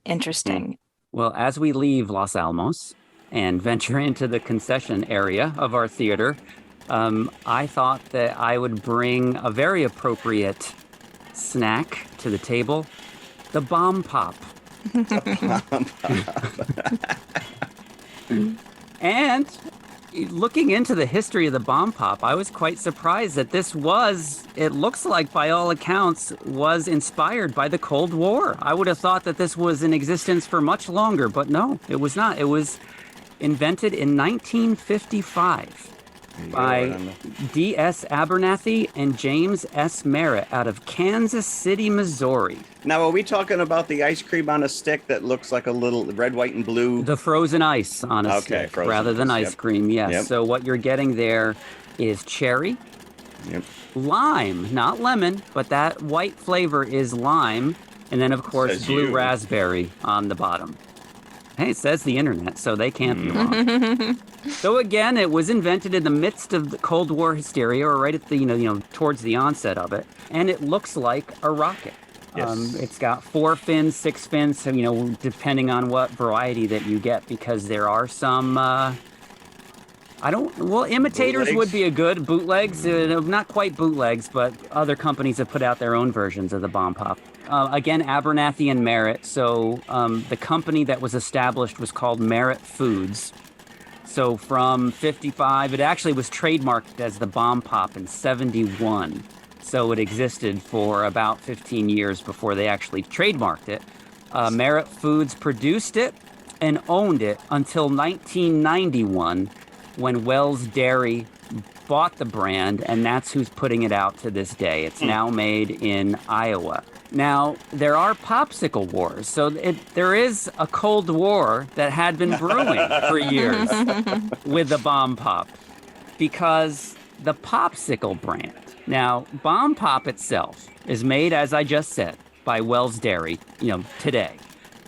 interesting. Well, as we leave Los Alamos and venture into the concession area of our theater, I thought that I would bring a very appropriate snack to the table. The bomb pop. And looking into the history of the bomb pop, I was quite surprised that it looks like by all accounts, was inspired by the Cold War. I would have thought that this was in existence for much longer, but no, it was not. It was invented in 1955. By D.S. Abernathy and James S. Merritt out of Kansas City, Missouri. Now, are we talking about the ice cream on a stick that looks like a little red, white, and blue? The frozen ice on a stick rather than ice cream, yes. Yep. So what you're getting there is cherry, lime, not lemon, but that white flavor is lime, and then, of course, blue raspberry on the bottom. Hey, it says the internet, so they can't be wrong. So again, it was invented in the midst of the Cold War hysteria, or right at the towards the onset of it, and it looks like a rocket. Yes. It's got 4 fins, 6 fins, depending on what variety that you get, because there are some. Imitators bootlegs would be a good bootlegs, not quite bootlegs, but other companies have put out their own versions of the bomb pop. Again, Abernathy and Merritt. So the company that was established was called Merritt Foods. So from 55, it actually was trademarked as the bomb pop in 71. So it existed for about 15 years before they actually trademarked it. Merritt Foods produced it and owned it until 1991, when Wells Dairy bought the brand, and that's who's putting it out to this day. It's now made in Iowa. Now, there are popsicle wars, so there is a Cold War that had been brewing for years with the bomb pop, because the popsicle brand. Now, bomb pop itself is made, as I just said, by Wells Dairy, today.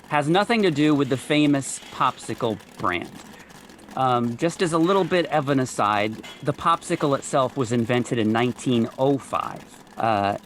Has nothing to do with the famous popsicle brand. Just as a little bit of an aside, the popsicle itself was invented in 1905.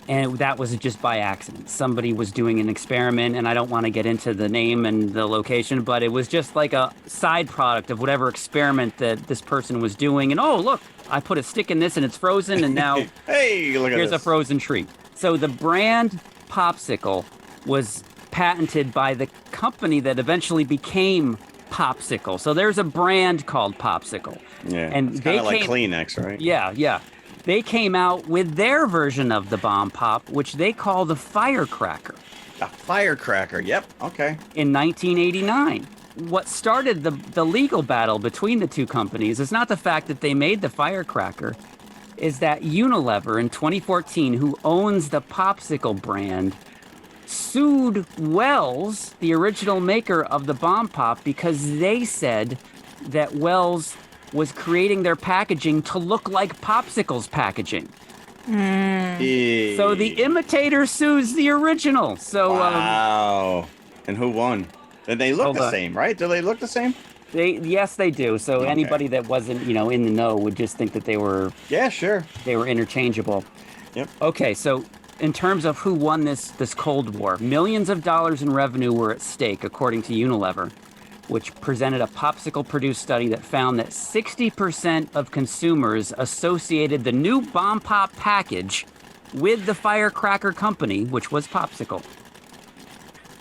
And that was just by accident. Somebody was doing an experiment, and I don't want to get into the name and the location, but it was just like a side product of whatever experiment that this person was doing. And, oh, look, I put a stick in this and it's frozen, and now hey, look at here's this. A frozen treat. So the brand popsicle was patented by the company that eventually became Popsicle. So there's a brand called Popsicle. Yeah, and it's kind of like Kleenex, right? Yeah. They came out with their version of the bomb pop, which they call the firecracker. A firecracker, yep, okay. In 1989. What started the legal battle between the two companies is not the fact that they made the firecracker, is that Unilever in 2014, who owns the Popsicle brand, sued Wells, the original maker of the bomb pop, because they said that Wells was creating their packaging to look like Popsicle's packaging. So the imitator sues the original. So wow. And who won? And they look the same, right? Do they look the same? Yes, they do. So anybody that wasn't, in the know would just think that they were. Yeah, sure. They were interchangeable. Yep. Okay, so in terms of who won this Cold War, millions of dollars in revenue were at stake, according to Unilever, which presented a popsicle-produced study that found that 60% of consumers associated the new Bomb Pop package with the firecracker company, which was Popsicle.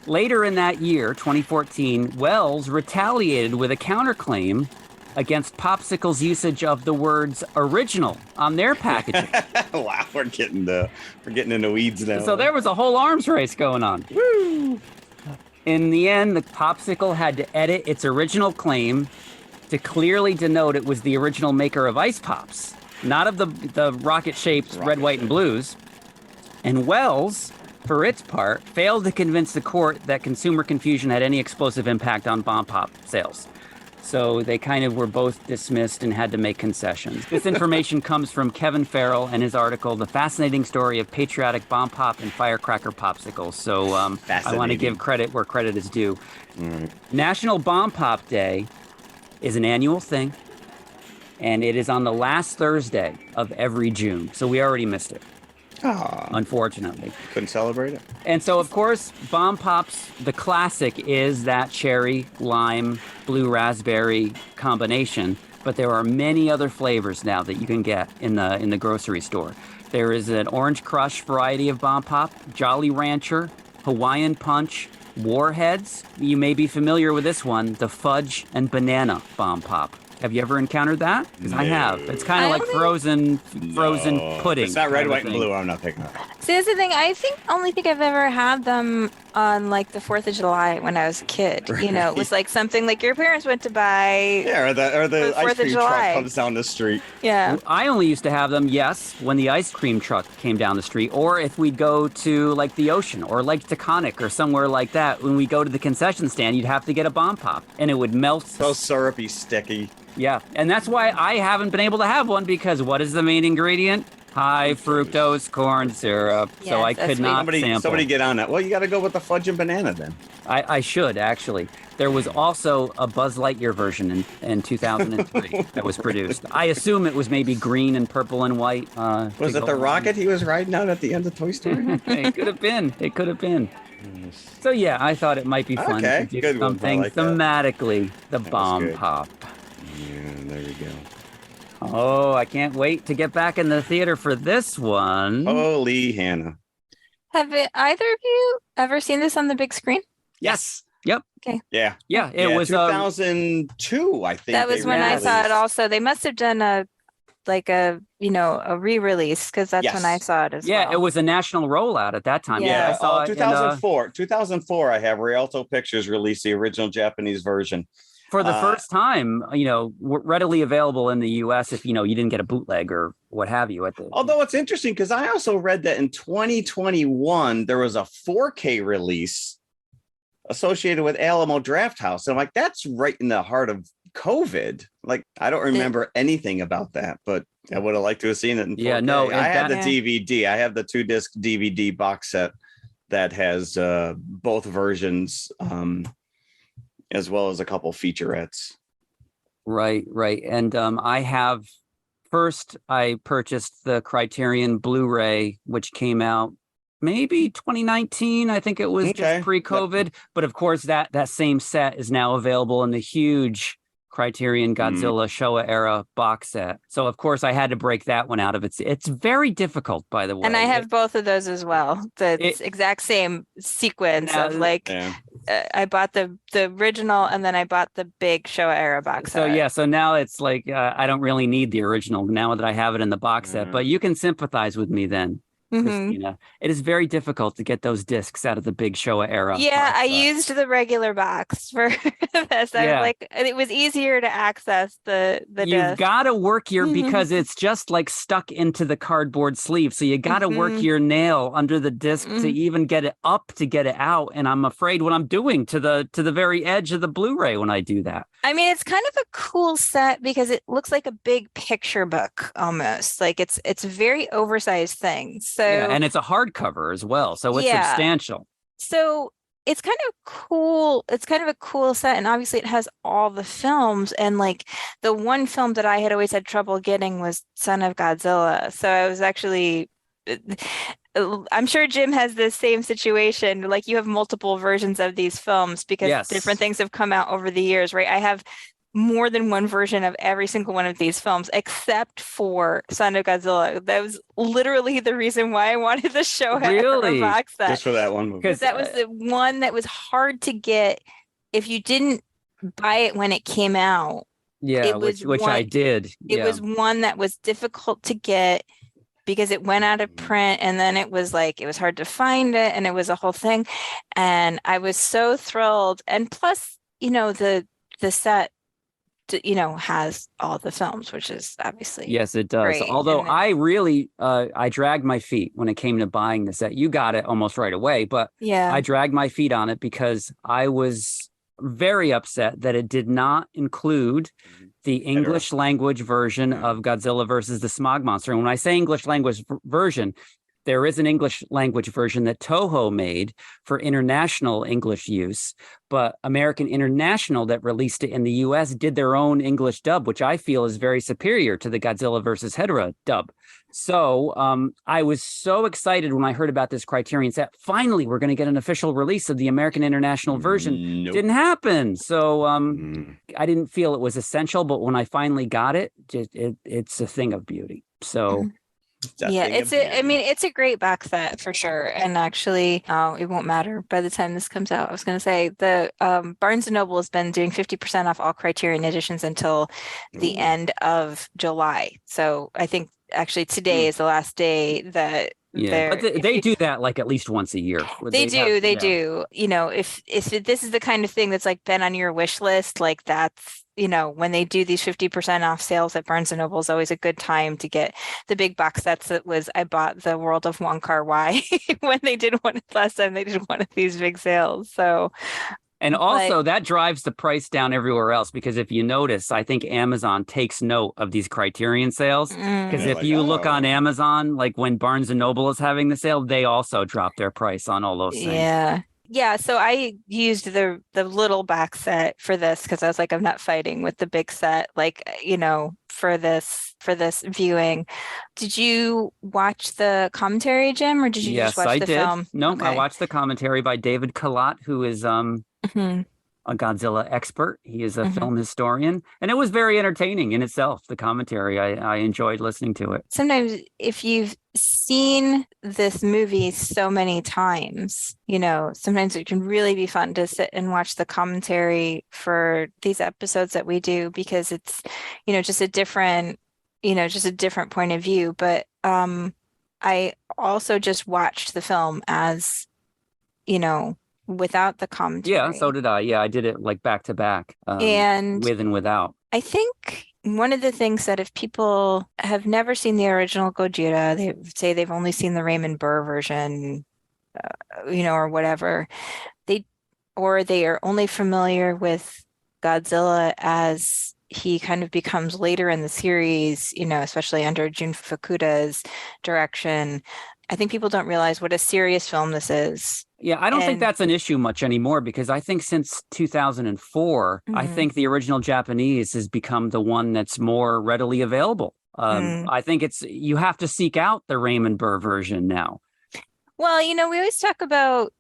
Later in that year, 2014, Wells retaliated with a counterclaim against Popsicle's usage of the words original on their packaging. Wow, we're getting in the weeds now. So there was a whole arms race going on. Woo! In the end, the Popsicle had to edit its original claim to clearly denote it was the original maker of Ice Pops, not of the rocket-shaped red, white, and blues. And Wells, for its part, failed to convince the court that consumer confusion had any explosive impact on Bomb Pop sales. So they kind of were both dismissed and had to make concessions. This information comes from Kevin Farrell and his article, The Fascinating Story of Patriotic Bomb Pop and Firecracker Popsicles. So I want to give credit where credit is due. Right. National Bomb Pop Day is an annual thing, and it is on the last Thursday of every June. So we already missed it. Unfortunately. Couldn't celebrate it. And so, of course, Bomb Pops, the classic is that cherry, lime, blue raspberry combination. But there are many other flavors now that you can get in the grocery store. There is an Orange Crush variety of Bomb Pop, Jolly Rancher, Hawaiian Punch, Warheads. You may be familiar with this one, the Fudge and Banana Bomb Pop. Have you ever encountered that? Because I have. It's kind of like frozen pudding. It's not red, white, and blue. I'm not picking up. See, that's the thing. Only think I've ever had them on like the 4th of July when I was a kid. You know, it was like something like your parents went to buy. Yeah, or the ice 4th of cream July. truck comes down the street. Yeah. I only used to have them, yes, when the ice cream truck came down the street, or if we'd go to like the ocean or Lake Taconic or somewhere like that. When we go to the concession stand, you'd have to get a Bomb Pop, and it would melt. So syrupy, sticky. Yeah, and that's why I haven't been able to have one, because what is the main ingredient? High fructose corn syrup. Yes, so I that's could not sample. Somebody get on that. Well, you got to go with the fudge and banana then. I should, actually. There was also a Buzz Lightyear version in 2003 that was produced. I assume it was maybe green and purple and white. Was it the rocket he was riding out at the end of Toy Story? It could have been. It could have been. So yeah, I thought it might be fun Okay, to do good one. I something like that. thematically, the was Bomb good. Pop. Yeah, there you go. Oh, I can't wait to get back in the theater for this one. Holy Hannah. Have either of you ever seen this on the big screen? Yes. Yep. Yeah. Yeah, it was 2002, I think. That was when I saw it also. They must have done a re-release, because that's when I saw it as well. Yeah, it was a national rollout at that time. Yeah. I saw it 2004. 2004, I have Rialto Pictures release the original Japanese version. for the first time, readily available in the US if, you didn't get a bootleg or what have you. Although it's interesting, because I also read that in 2021, there was a 4K release associated with Alamo Drafthouse. And I'm like, that's right in the heart of COVID. Like, I don't remember anything about that, but I would have liked to have seen it in 4K. Yeah, no, I had the DVD. I have the 2-disc DVD box set that has both versions, as well as a couple featurettes. Right. And I purchased the Criterion Blu-ray, which came out maybe 2019. I think it was just pre-COVID. Yep. But of course, that same set is now available in the huge Criterion Godzilla Showa era box set. So of course I had to break that one out of it. It's very difficult, by the way. And I have both of those as well. The exact same sequence of I bought the original, and then I bought the big Showa era box set. So now it's like I don't really need the original now that I have it in the box set. But you can sympathize with me then. Christina. It is very difficult to get those discs out of the big Showa era. Yeah, I used the regular box for this. It was easier to access the disc. You've got to work because it's just like stuck into the cardboard sleeve. So you got to work your nail under the disc to even get it up to get it out. And I'm afraid what I'm doing to the very edge of the Blu-ray when I do that. I mean, it's kind of a cool set because it looks like a big picture book almost. Like it's a very oversized thing. So and it's a hardcover as well. So it's substantial. So it's kind of cool. It's kind of a cool set. And obviously it has all the films. And like the one film that I had always had trouble getting was Son of Godzilla. So I was actually I'm sure Jim has the same situation. Like you have multiple versions of these films because Yes. different things have come out over the years, right? I have more than one version of every single one of these films, except for Son of Godzilla. That was literally the reason why I wanted the show Really? box set. Just for that one movie. Because that was the one that was hard to get if you didn't buy it when it came out. Yeah, It was which one- I did. It Yeah. was one that was difficult to get because it went out of print, and then it was like it was hard to find it, and it was a whole thing. And I was so thrilled. And plus, the set has all the films, which is obviously Yes, it does. great. Although And I really I dragged my feet when it came to buying the set. You got it almost right away, but yeah, I dragged my feet on it because I was very upset that it did not include the English language version of Godzilla versus the Smog Monster. And when I say English language version, there is an English language version that Toho made for international English use, but American International that released it in the US did their own English dub, which I feel is very superior to the Godzilla versus Hedorah dub. So I was so excited when I heard about this Criterion set. Finally, we're going to get an official release of the American International version. Nope. Didn't happen. So I didn't feel it was essential, but when I finally got it, it's a thing of beauty. So it's a great box set for sure. And actually, it won't matter by the time this comes out. I was going to say the Barnes & Noble has been doing 50% off all Criterion editions until the end of July. So I think actually today is the last day that but they do that like at least once a year. They do. If this is the kind of thing that's like been on your wish list, like that's, when they do these 50% off sales at Barnes & Noble is always a good time to get the big box sets. I bought the World of Wong Kar-wai when they did one last time they did one of these big sales. So and also that drives the price down everywhere else, because if you notice, I think Amazon takes note of these Criterion sales, because if you look on Amazon, like when Barnes & Noble is having the sale, they also drop their price on all those things. Yeah, so I used the little box set for this because I was like, I'm not fighting with the big set, for this viewing. Did you watch the commentary, Jim, or did you just watch the film? No, I watched the commentary by David Kalat, who is a Godzilla expert. He is a film historian, and it was very entertaining in itself. The commentary, I enjoyed listening to it. Sometimes if you've seen this movie so many times, sometimes it can really be fun to sit and watch the commentary for these episodes that we do, because it's, just a different point of view. But I also just watched the film as, without the commentary. Yeah, so did I. Yeah, I did it like back to back, and with and without. I think one of the things that if people have never seen the original Gojira, they say they've only seen the Raymond Burr version, or whatever, they are only familiar with Godzilla as he kind of becomes later in the series, especially under Jun Fukuda's direction. I think people don't realize what a serious film this is. Yeah, I don't think that's an issue much anymore, because I think since 2004, I think the original Japanese has become the one that's more readily available. I think you have to seek out the Raymond Burr version now. Well, we always talk about,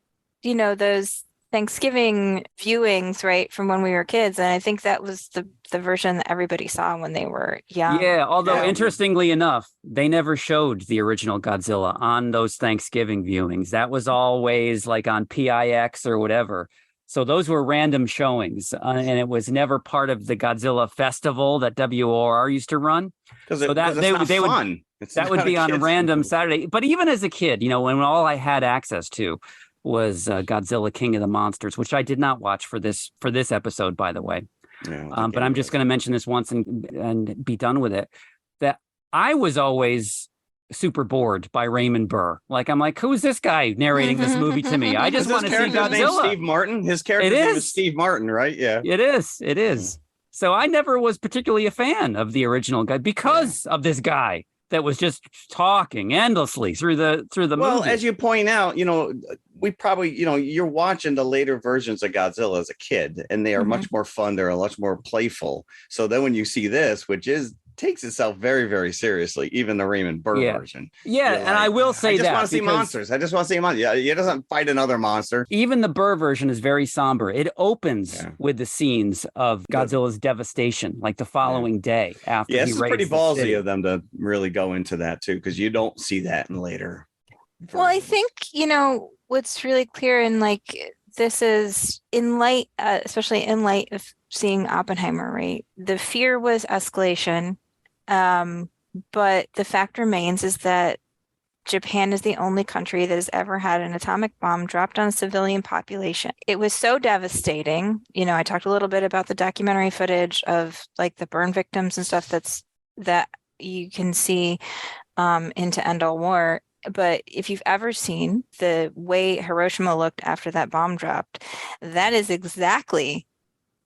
those Thanksgiving viewings, right, from when we were kids. And I think that was the version that everybody saw when they were young. Yeah, although interestingly enough, they never showed the original Godzilla on those Thanksgiving viewings. That was always like on PIX or whatever. So those were random showings, and it was never part of the Godzilla festival that WOR used to run. Because they would fun. That would be on a random Saturday. But even as a kid, when all I had access to was Godzilla King of the Monsters, which I did not watch for this episode, by the way. Yeah, but I'm just going to mention this once and be done with it. That I was always super bored by Raymond Burr. I'm like, who's this guy narrating this movie to me? I just want to see Godzilla. Steve Martin. His character's name is Steve Martin, right? Yeah. It is. So I never was particularly a fan of the original guy because of this guy that was just talking endlessly through the movie. Well, as you point out, we probably, you're watching the later versions of Godzilla as a kid, and they are much more fun. They're much more playful. So then when you see this, which is takes itself very, very seriously, even the Raymond Burr version. Yeah, You're and I will say I just that want to see monsters. I just want to see a monster. Yeah, he doesn't fight another monster. Even the Burr version is very somber. It opens with the scenes of Godzilla's devastation, like the following day after he this is pretty raids the ballsy city. of them to really go into that too, because you don't see that in later versions. Well, I think, what's really clear in this is in light, especially in light of seeing Oppenheimer, right? The fear was escalation. But the fact remains is that Japan is the only country that has ever had an atomic bomb dropped on a civilian population. It was so devastating. I talked a little bit about the documentary footage of the burn victims and stuff that you can see into End All War. But if you've ever seen the way Hiroshima looked after that bomb dropped, that is exactly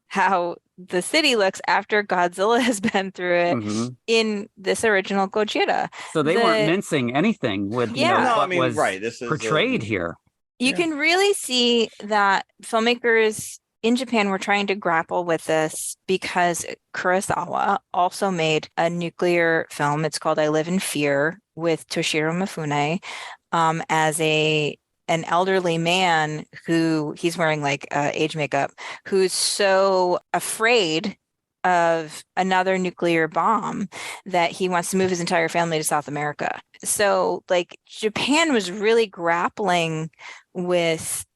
how the city looks after Godzilla has been through it in this original Gojira. So they weren't mincing anything with what was this is portrayed here. You can really see that filmmakers in Japan were trying to grapple with this because Kurosawa also made a nuclear film. It's called I Live in Fear with Toshiro Mifune as an elderly man who he's wearing age makeup, who's so afraid of another nuclear bomb that he wants to move his entire family to South America. So Japan was really grappling with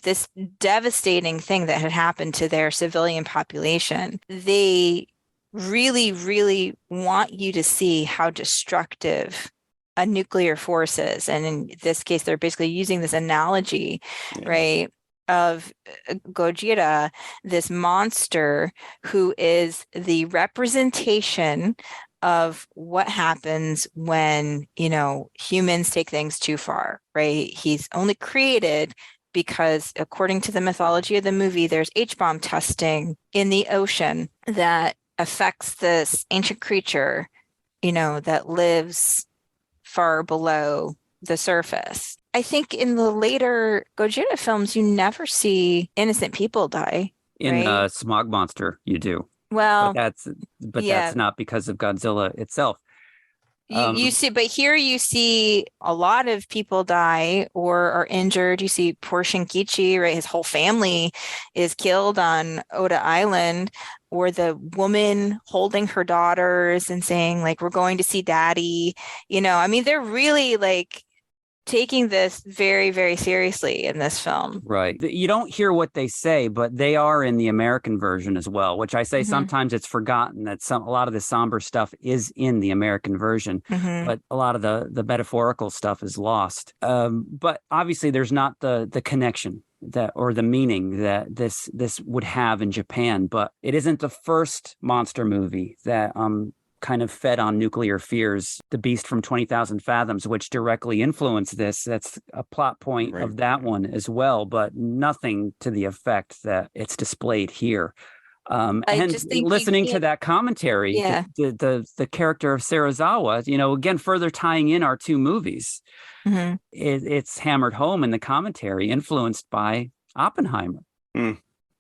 this devastating thing that had happened to their civilian population. They really, really want you to see how destructive a nuclear force is. And in this case, they're basically using this analogy, right, of Gojira, this monster who is the representation of what happens when, humans take things too far, right? He's only created because, according to the mythology of the movie, there's H-bomb testing in the ocean that affects this ancient creature, that lives far below the surface. I think in the later Gojira films, you never see innocent people die. In Smog Monster, you do. Well, that's not because of Godzilla itself. You see, but here you see a lot of people die or are injured. You see poor Shinkichi, right? His whole family is killed on Oda Island, or the woman holding her daughters and saying we're going to see daddy. They're really taking this very, very seriously in this film. Right. You don't hear what they say, but they are in the American version as well, which I say sometimes it's forgotten that a lot of the somber stuff is in the American version, but a lot of the metaphorical stuff is lost. But obviously there's not the connection or the meaning that this would have in Japan, but it isn't the first monster movie that kind of fed on nuclear fears. The Beast from 20,000 Fathoms, which directly influenced this. That's a plot point of that one as well, but nothing to the effect that it's displayed here. And listening to that commentary, the character of Serizawa, again, further tying in our two movies, it's hammered home in the commentary, influenced by Oppenheimer.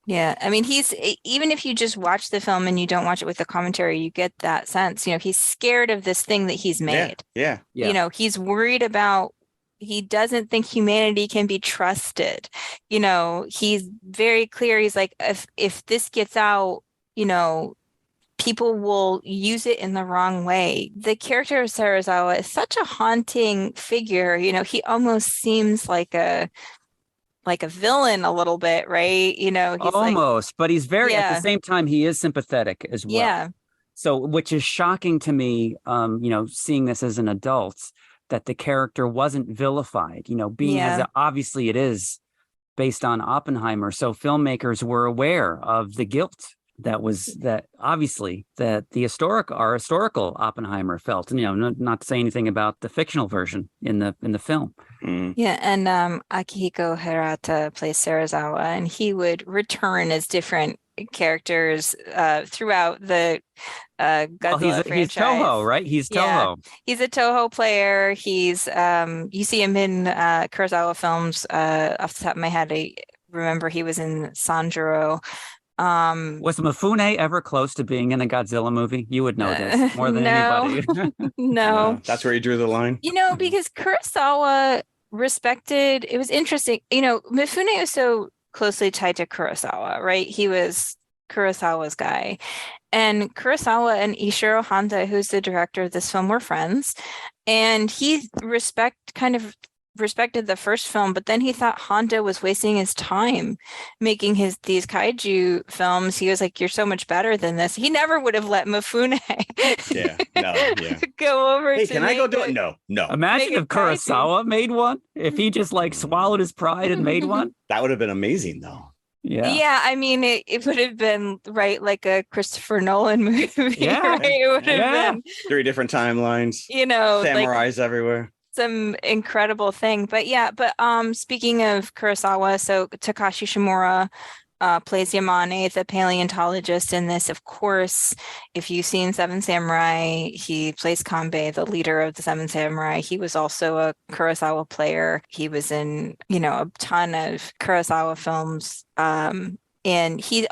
Yeah, he's, even if you just watch the film and you don't watch it with the commentary, you get that sense. He's scared of this thing that he's made. Yeah. He's worried about, he doesn't think humanity can be trusted. He's very clear. He's like, if this gets out, people will use it in the wrong way. The character of Serizawa is such a haunting figure. He almost seems like a villain a little bit, right? He's almost, but he's very, at the same time, he is sympathetic as well. Yeah. So, which is shocking to me, seeing this as an adult, that the character wasn't vilified, being as obviously it is based on Oppenheimer. So filmmakers were aware of the guilt that obviously that our historical Oppenheimer felt, and not to say anything about the fictional version in the film. Yeah, and Akihiko Hirata plays Serizawa, and he would return as different characters throughout the Godzilla franchise. He's Toho, right? He's Toho. Yeah, he's a Toho player. He's you see him in Kurosawa films. Off the top of my head, I remember he was in Sanjuro. Was Mifune ever close to being in a Godzilla movie? You would know this more than no. anybody. No. That's where you drew the line. Because Kurosawa respected, it was interesting. Mifune was so closely tied to Kurosawa, right? He was Kurosawa's guy. And Kurosawa and Ishiro Honda, who's the director of this film, were friends. And he respected the first film, but then he thought Honda was wasting his time making these kaiju films. He was like, "You're so much better than this." He never would have let Mifune go over hey, to can I go do it? No. Imagine if Kurosawa made one. If he just like swallowed his pride and made one. That would have been amazing, though. Yeah. I mean, it would have been like a Christopher Nolan movie. Yeah. Right? It would have been 3 different timelines. Samurais everywhere. Some incredible thing. But speaking of Kurosawa, so Takashi Shimura plays Yamane, the paleontologist in this. Of course, if you've seen Seven Samurai, he plays Kanbei, the leader of the Seven Samurai. He was also a Kurosawa player. He was in, a ton of Kurosawa films. And he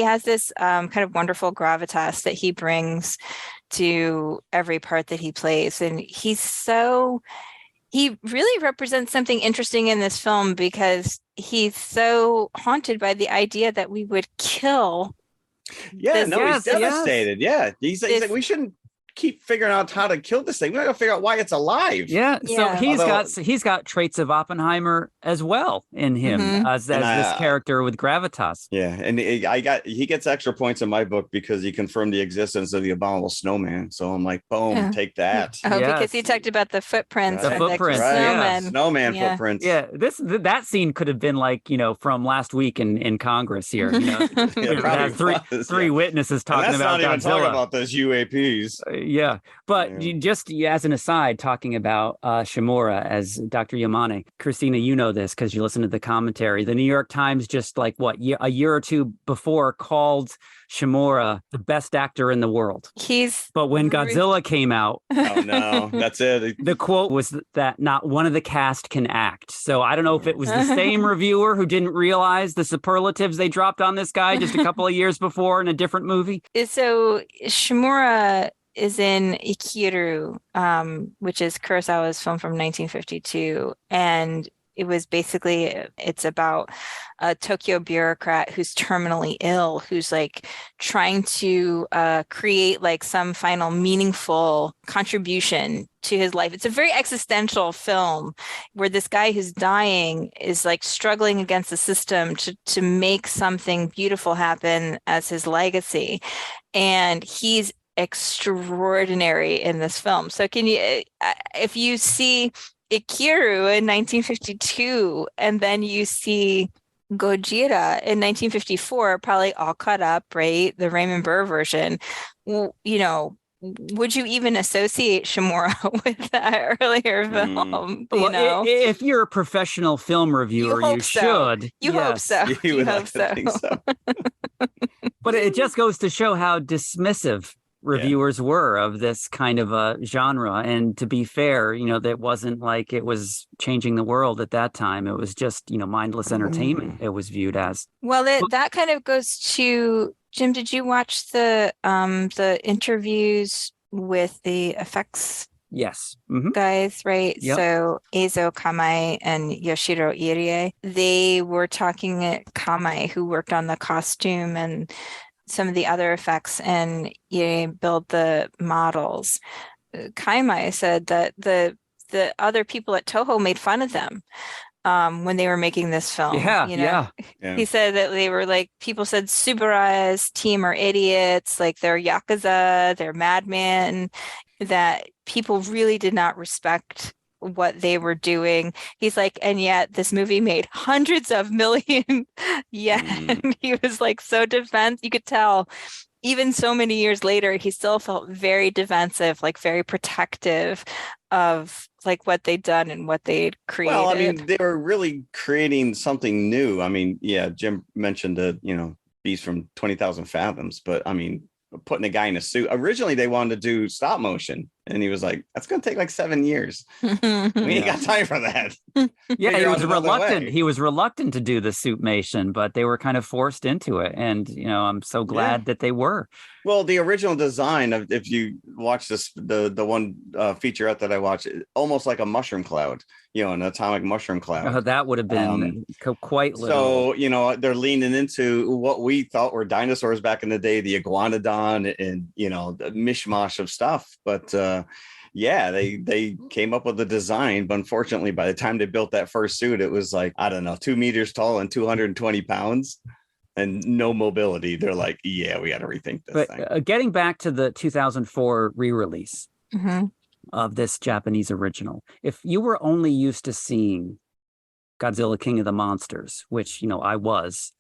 has this kind of wonderful gravitas that he brings to every part that he plays. And he really represents something interesting in this film because he's so haunted by the idea that we would kill. He's devastated. Yeah. He's like, we shouldn't keep figuring out how to kill this thing. We gotta figure out why it's alive. So he's got traits of Oppenheimer as well in him as this character with gravitas. And he gets extra points in my book because he confirmed the existence of the abominable snowman. So I'm like, boom, take that. Because he talked about the footprints. The footprints, snowman footprints. That scene could have been like, from last week in Congress here. Three witnesses talking about Godzilla. Not even talking about those UAPs. Just as an aside, talking about Shimura as Dr. Yamane, Christina, you know this because you listen to the commentary. The New York Times just a year or two before called Shimura the best actor in the world. But when Godzilla came out, oh no, that's it. The quote was that not one of the cast can act. So I don't know if it was the same reviewer who didn't realize the superlatives they dropped on this guy just a couple of years before in a different movie. So Shimura is in Ikiru, which is Kurosawa's film from 1952. And it's about a Tokyo bureaucrat who's terminally ill, who's like trying to create like some final meaningful contribution to his life. It's a very existential film where this guy who's dying is like struggling against the system to make something beautiful happen as his legacy. And he's extraordinary in this film. So if you see Ikiru in 1952 and then you see Gojira in 1954, probably all cut up, right? The Raymond Burr version. Would you even associate Shimura with that earlier film? If you're a professional film reviewer, you should. You hope so. You hope so. But it just goes to show how dismissive reviewers were of this kind of a genre. And to be fair, that wasn't like it was changing the world at that time. It was just, mindless entertainment it was viewed as. Well, that kind of goes to, Jim, did you watch the interviews with the effects guys, right? Yep. So Eizo Kamae and Yoshiro Irie, they were talking at Kamae, who worked on the costume and some of the other effects and build the models. Kamae said that the other people at Toho made fun of them when they were making this film. He said that they were like, people said Subara's team are idiots, like they're Yakuza, they're madmen, that people really did not respect what they were doing. He's like, and yet this movie made hundreds of million yen. He was like so defensive. You could tell even so many years later, he still felt very defensive, like very protective of like what they'd done and what they'd created. Well, I mean, they were really creating something new. I mean, Jim mentioned the, Beast from 20,000 Fathoms, but I mean, putting a guy in a suit. Originally, they wanted to do stop motion And he was like, that's going to take like 7 years. We ain't got time for that. Yeah, he Figure was out another reluctant. way. He was reluctant to do the suitmation, but they were kind of forced into it. And, I'm so glad that they were. Well, the original design of, if you watch this, the one featurette that I watched, almost like a mushroom cloud, an atomic mushroom cloud. That would have been quite literal. So, they're leaning into what we thought were dinosaurs back in the day, the iguanodon and, the mishmash of stuff. But they came up with the design. But unfortunately, by the time they built that first suit, it was like, I don't know, 2 meters tall and 220 pounds. And no mobility. They're like, yeah, we got to rethink this thing. Getting back to the 2004 re-release of this Japanese original, if you were only used to seeing Godzilla King of the Monsters, which, I was,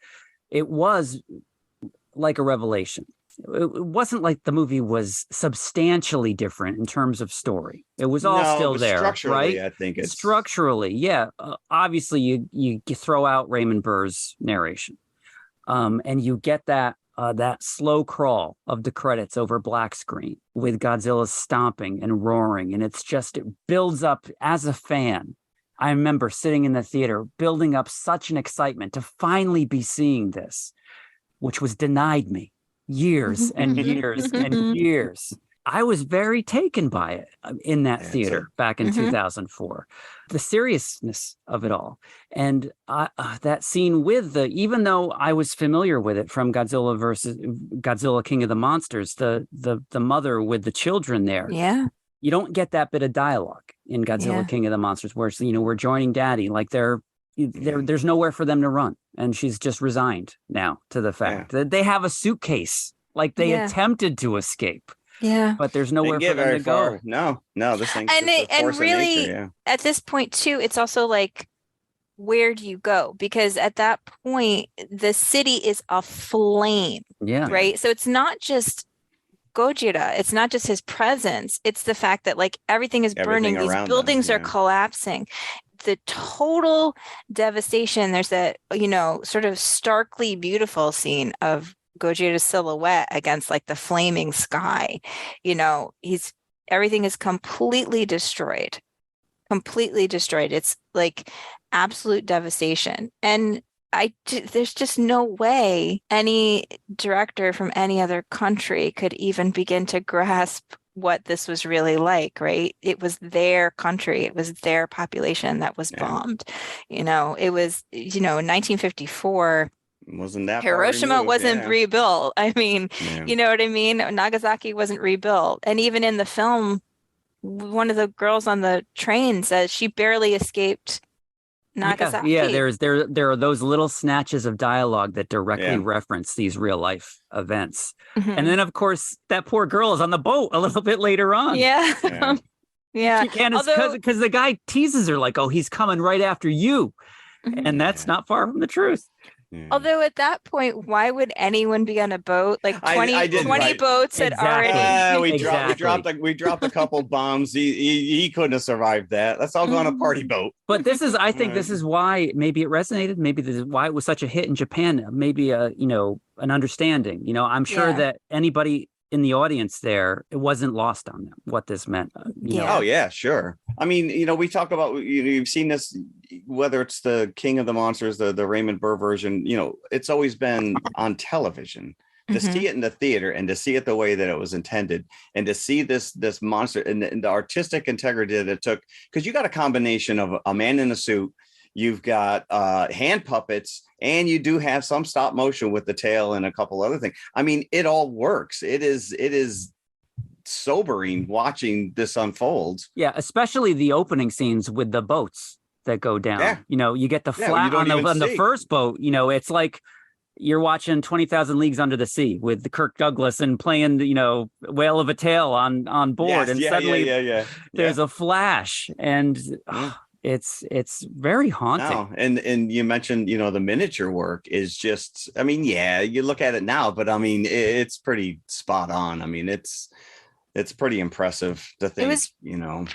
it was like a revelation. It wasn't like the movie was substantially different in terms of story. It was all still there, structurally, right? I think it's structurally, yeah. Obviously, you throw out Raymond Burr's narration. And you get that slow crawl of the credits over black screen with Godzilla stomping and roaring. And it builds up as a fan. I remember sitting in the theater, building up such an excitement to finally be seeing this, which was denied me years and years and years. I was very taken by it in that theater back in 2004. The seriousness of it all. And that scene with even though I was familiar with it from Godzilla King of the Monsters, the mother with the children there. Yeah. You don't get that bit of dialogue in Godzilla King of the Monsters where, we're joining daddy. Like there's nowhere for them to run. And she's just resigned now to the fact that they have a suitcase. Like they attempted to escape. Yeah, but there's nowhere for them to go. No, this thing. And really, at this point too, it's also like, where do you go? Because at that point, the city is aflame. Yeah. Right. So it's not just Gojira. It's not just his presence. It's the fact that like everything is burning. These buildings are collapsing. The total devastation. There's that, sort of starkly beautiful scene of Gojira's silhouette against like the flaming sky. Everything is completely destroyed. It's like absolute devastation. And there's just no way any director from any other country could even begin to grasp what this was really like, right? It was their country. It was their population that was bombed. It was, in 1954, wasn't that Hiroshima wasn't rebuilt. I mean, you know what I mean? Nagasaki wasn't rebuilt. And even in the film, one of the girls on the train says she barely escaped Nagasaki. Yeah, there are those little snatches of dialogue that directly reference these real life events. And then of course that poor girl is on the boat a little bit later on. Yeah. Because the guy teases her like, oh, he's coming right after you. And that's not far from the truth. Although at that point, why would anyone be on a boat? Like 20 boats had already. We dropped a couple bombs. He couldn't have survived that. Let's all go on a party boat. But I think this is why maybe it resonated. Maybe this is why it was such a hit in Japan. Maybe an understanding. I'm sure that anybody in the audience there, it wasn't lost on them what this meant. Oh yeah, sure. I mean, we talk about, you've seen this, whether it's the King of the Monsters, the Raymond Burr version, it's always been on television. To see it in the theater and to see it the way that it was intended, and to see this monster and the artistic integrity that it took, because you got a combination of a man in a suit, you've got hand puppets, and you do have some stop motion with the tail and a couple other things. I mean, it all works. It is sobering watching this unfold. Yeah, especially the opening scenes with the boats that go down. Yeah. You get the flat on the first boat. It's like you're watching 20,000 Leagues Under the Sea with the Kirk Douglas and playing the Whale of a Tale on board, and suddenly there's a flash, and it's very haunting. No. And you mentioned the miniature work is just, I mean, you look at it now, but I mean it's pretty spot on. I mean it's pretty impressive to think.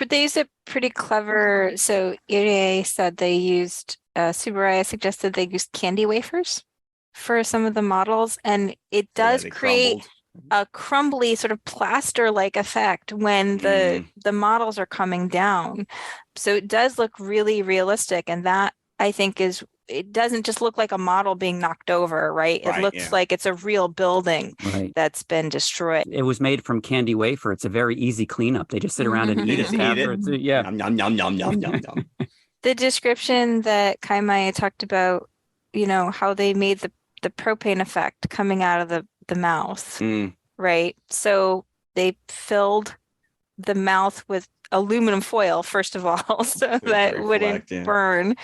They used a pretty clever. So Irie said they used Tsuburaya suggested they used candy wafers for some of the models, and it does create a crumbly sort of plaster-like effect when the models are coming down. So it does look really realistic, and that I think is, it doesn't just look like a model being knocked over, right? It looks like it's a real building that's been destroyed. It was made from candy wafer. It's a very easy cleanup. They just sit around and eat it after. Yeah. Yum, yum, yum, yum, yum, yum. The description that Kai Maya talked about, how they made the propane effect coming out of the mouth, right? So they filled the mouth with aluminum foil, first of all, so that it wouldn't burn.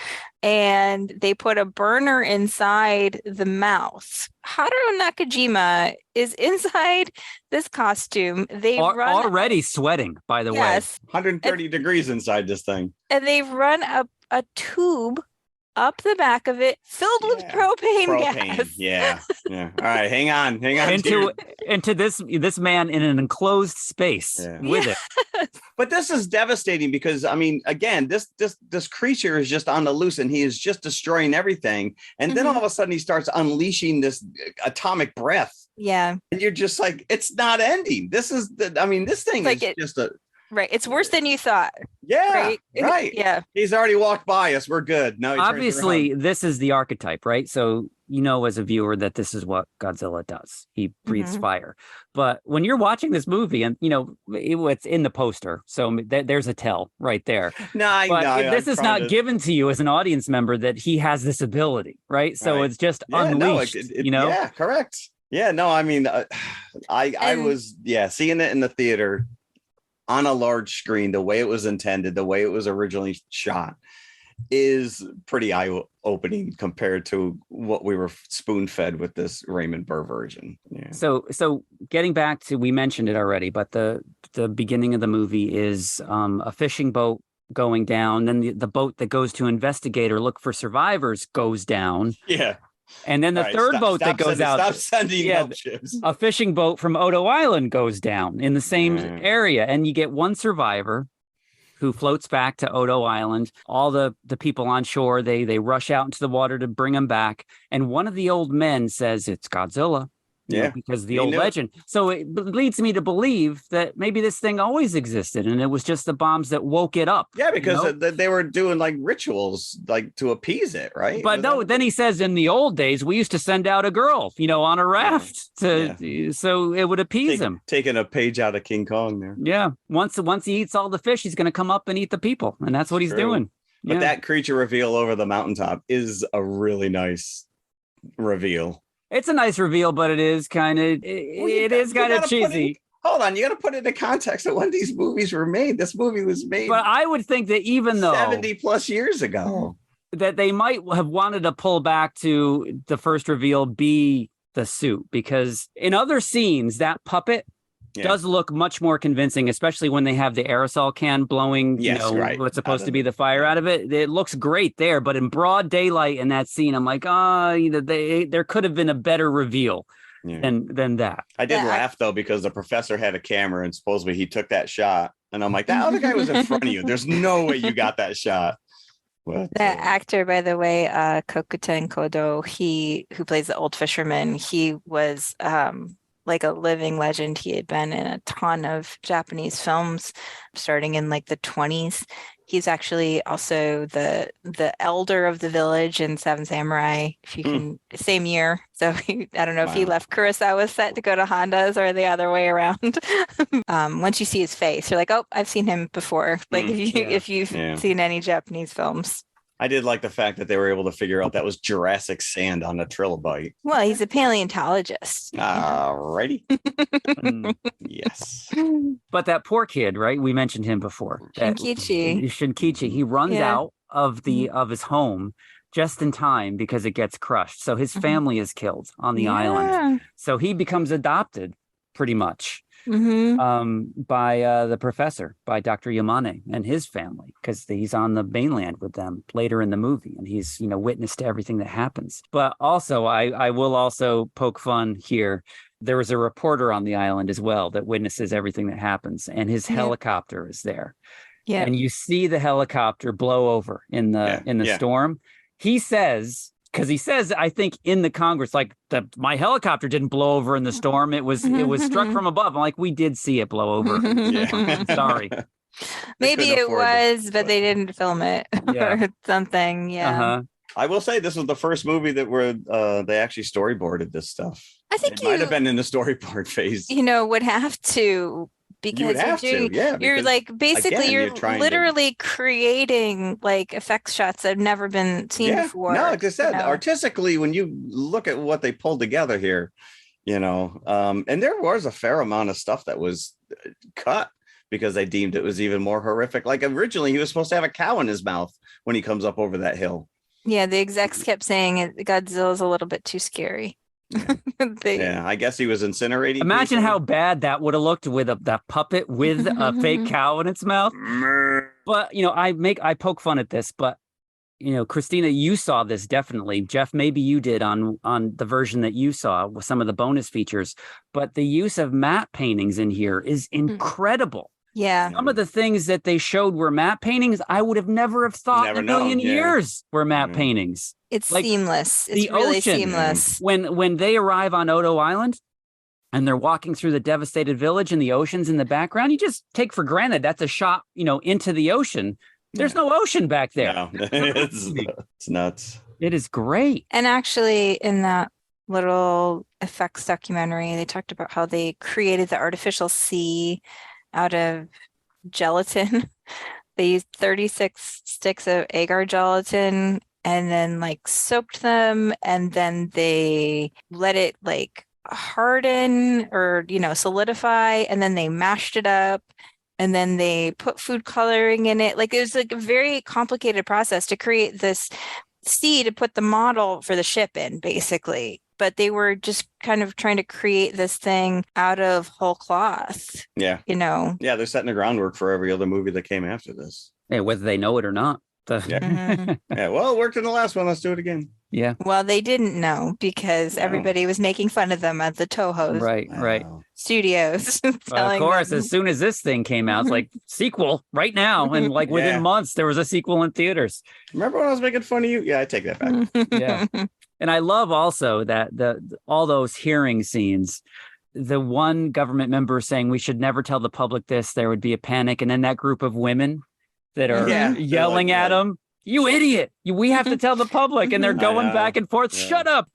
And they put a burner inside the mouth. Haruo Nakajima is inside this costume. They run already sweating, by the way. 130 degrees inside this thing. And they've run a tube up the back of it filled with propane gas. Yeah. All right, hang on. Into this man in an enclosed space with it. But this is devastating because, I mean, again, this creature is just on the loose and he is just destroying everything. And then all of a sudden he starts unleashing this atomic breath. Yeah. And you're just like, it's not ending. This thing is just a... Right. It's worse than you thought. Yeah. Right. Yeah. He's already walked by us. We're good. No, obviously, this is the archetype, right? So, as a viewer that this is what Godzilla does. He breathes fire. But when you're watching this movie and, it's in the poster. So there's a tell right there. This is not given to you as an audience member that he has this ability, right? So it's just unleashed, Yeah, correct. Yeah, no, I mean, I was, seeing it in the theater on a large screen, the way it was intended, the way it was originally shot is pretty eye-opening compared to what we were spoon-fed with this Raymond Burr version. Yeah. So getting back to, we mentioned it already, but the beginning of the movie is a fishing boat going down. Then the boat that goes to investigate or look for survivors goes down. Yeah. And then the third boat that goes out, stop sending help ships. A fishing boat from Odo Island goes down in the same area, and you get one survivor who floats back to Odo Island. All the people on shore, they rush out into the water to bring him back, and one of the old men says it's Godzilla. Because the old legend. So it leads me to believe that maybe this thing always existed and it was just the bombs that woke it up. Yeah, because they were doing like rituals like to appease it, right? But then he says in the old days, we used to send out a girl, on a raft so it would appease him. Taking a page out of King Kong there. Yeah. Once he eats all the fish, he's going to come up and eat the people. And that's what he's doing. But that creature reveal over the mountaintop is a really nice reveal. It's a nice reveal, but it is kind of cheesy. Hold on, you got to put it in context of when these movies were made. This movie was made. But I would think that even though 70 plus years ago, that they might have wanted to pull back to the first reveal be the suit, because in other scenes that puppet does look much more convincing, especially when they have the aerosol can blowing, what's supposed to be the fire out of it. It looks great there, but in broad daylight in that scene, I'm like, there could have been a better reveal than that. I did laugh though, because the professor had a camera and supposedly he took that shot, and I'm like, that other guy was in front of you. There's no way you got that shot. But, that actor, by the way, Kokuten Kodo, who plays the old fisherman, he was like a living legend. He had been in a ton of Japanese films starting in like the 20s. He's actually also the elder of the village in Seven Samurai, if you can, same year. So I don't know if he left Kurosawa's set to go to Honda's or the other way around. Once you see his face, you're like, oh, I've seen him before. Like if you've seen any Japanese films. I did like the fact that they were able to figure out that was Jurassic sand on the trilobite. Well, he's a paleontologist. Alrighty. Yes. But that poor kid, right? We mentioned him before. Shinkichi. He runs out of his home just in time because it gets crushed. So his family is killed on the island. So he becomes adopted pretty much. By the professor, by Dr. Yamane and his family, because he's on the mainland with them later in the movie, and he's witness to everything that happens. But also, I will also poke fun here. There was a reporter on the island as well that witnesses everything that happens, and his helicopter is there. Yeah, and you see the helicopter blow over in the storm. He says because he says, I think in the Congress, like my helicopter didn't blow over in the storm. It was struck from above. I'm like, we did see it blow over. Yeah. Sorry. Maybe it was, but they didn't film it or something. Yeah. Uh-huh. I will say this was the first movie that where they actually storyboarded this stuff. I think it might have been in the storyboard phase. Would have to, because you're like basically you're literally creating like effects shots that have never been seen before. No, like I said, artistically, when you look at what they pulled together here, and there was a fair amount of stuff that was cut because they deemed it was even more horrific. Like originally, he was supposed to have a cow in his mouth when he comes up over that hill. Yeah, the execs kept saying Godzilla's a little bit too scary. I guess he was incinerating. Imagine how bad that would have looked with that puppet with a fake cow in its mouth. But I poke fun at this, but Christina, you saw this definitely. Jeff, maybe you did on the version that you saw with some of the bonus features. But the use of matte paintings in here is incredible. Yeah. Some of the things that they showed were matte paintings. I would have never thought in a million years were matte paintings. It's like seamless. It's really seamless. When they arrive on Odo Island and they're walking through the devastated village and the ocean's in the background, you just take for granted that's a shot, into the ocean. There's no ocean back there. No, it's nuts. It is great. And actually, in that little effects documentary, they talked about how they created the artificial sea out of gelatin. They used 36 sticks of agar gelatin and then like soaked them, and then they let it like harden or solidify, and then they mashed it up, and then they put food coloring in it. Like it was like a very complicated process to create this sea to put the model for the ship in, basically. But they were just kind of trying to create this thing out of whole cloth. Yeah. Yeah, they're setting the groundwork for every other movie that came after this. Yeah, whether they know it or not. Yeah. Well, it worked in the last one. Let's do it again. Yeah. Well, they didn't know because everybody was making fun of them at the Toho studios. Well, of course, as soon as this thing came out, it's like sequel right now. And like within months, there was a sequel in theaters. Remember when I was making fun of you? Yeah, I take that back. Yeah. And I love also that all those hearing scenes, the one government member saying we should never tell the public this, there would be a panic. And then that group of women that are yelling at him, you idiot, we have to tell the public. And they're going back and forth. Yeah. Shut up.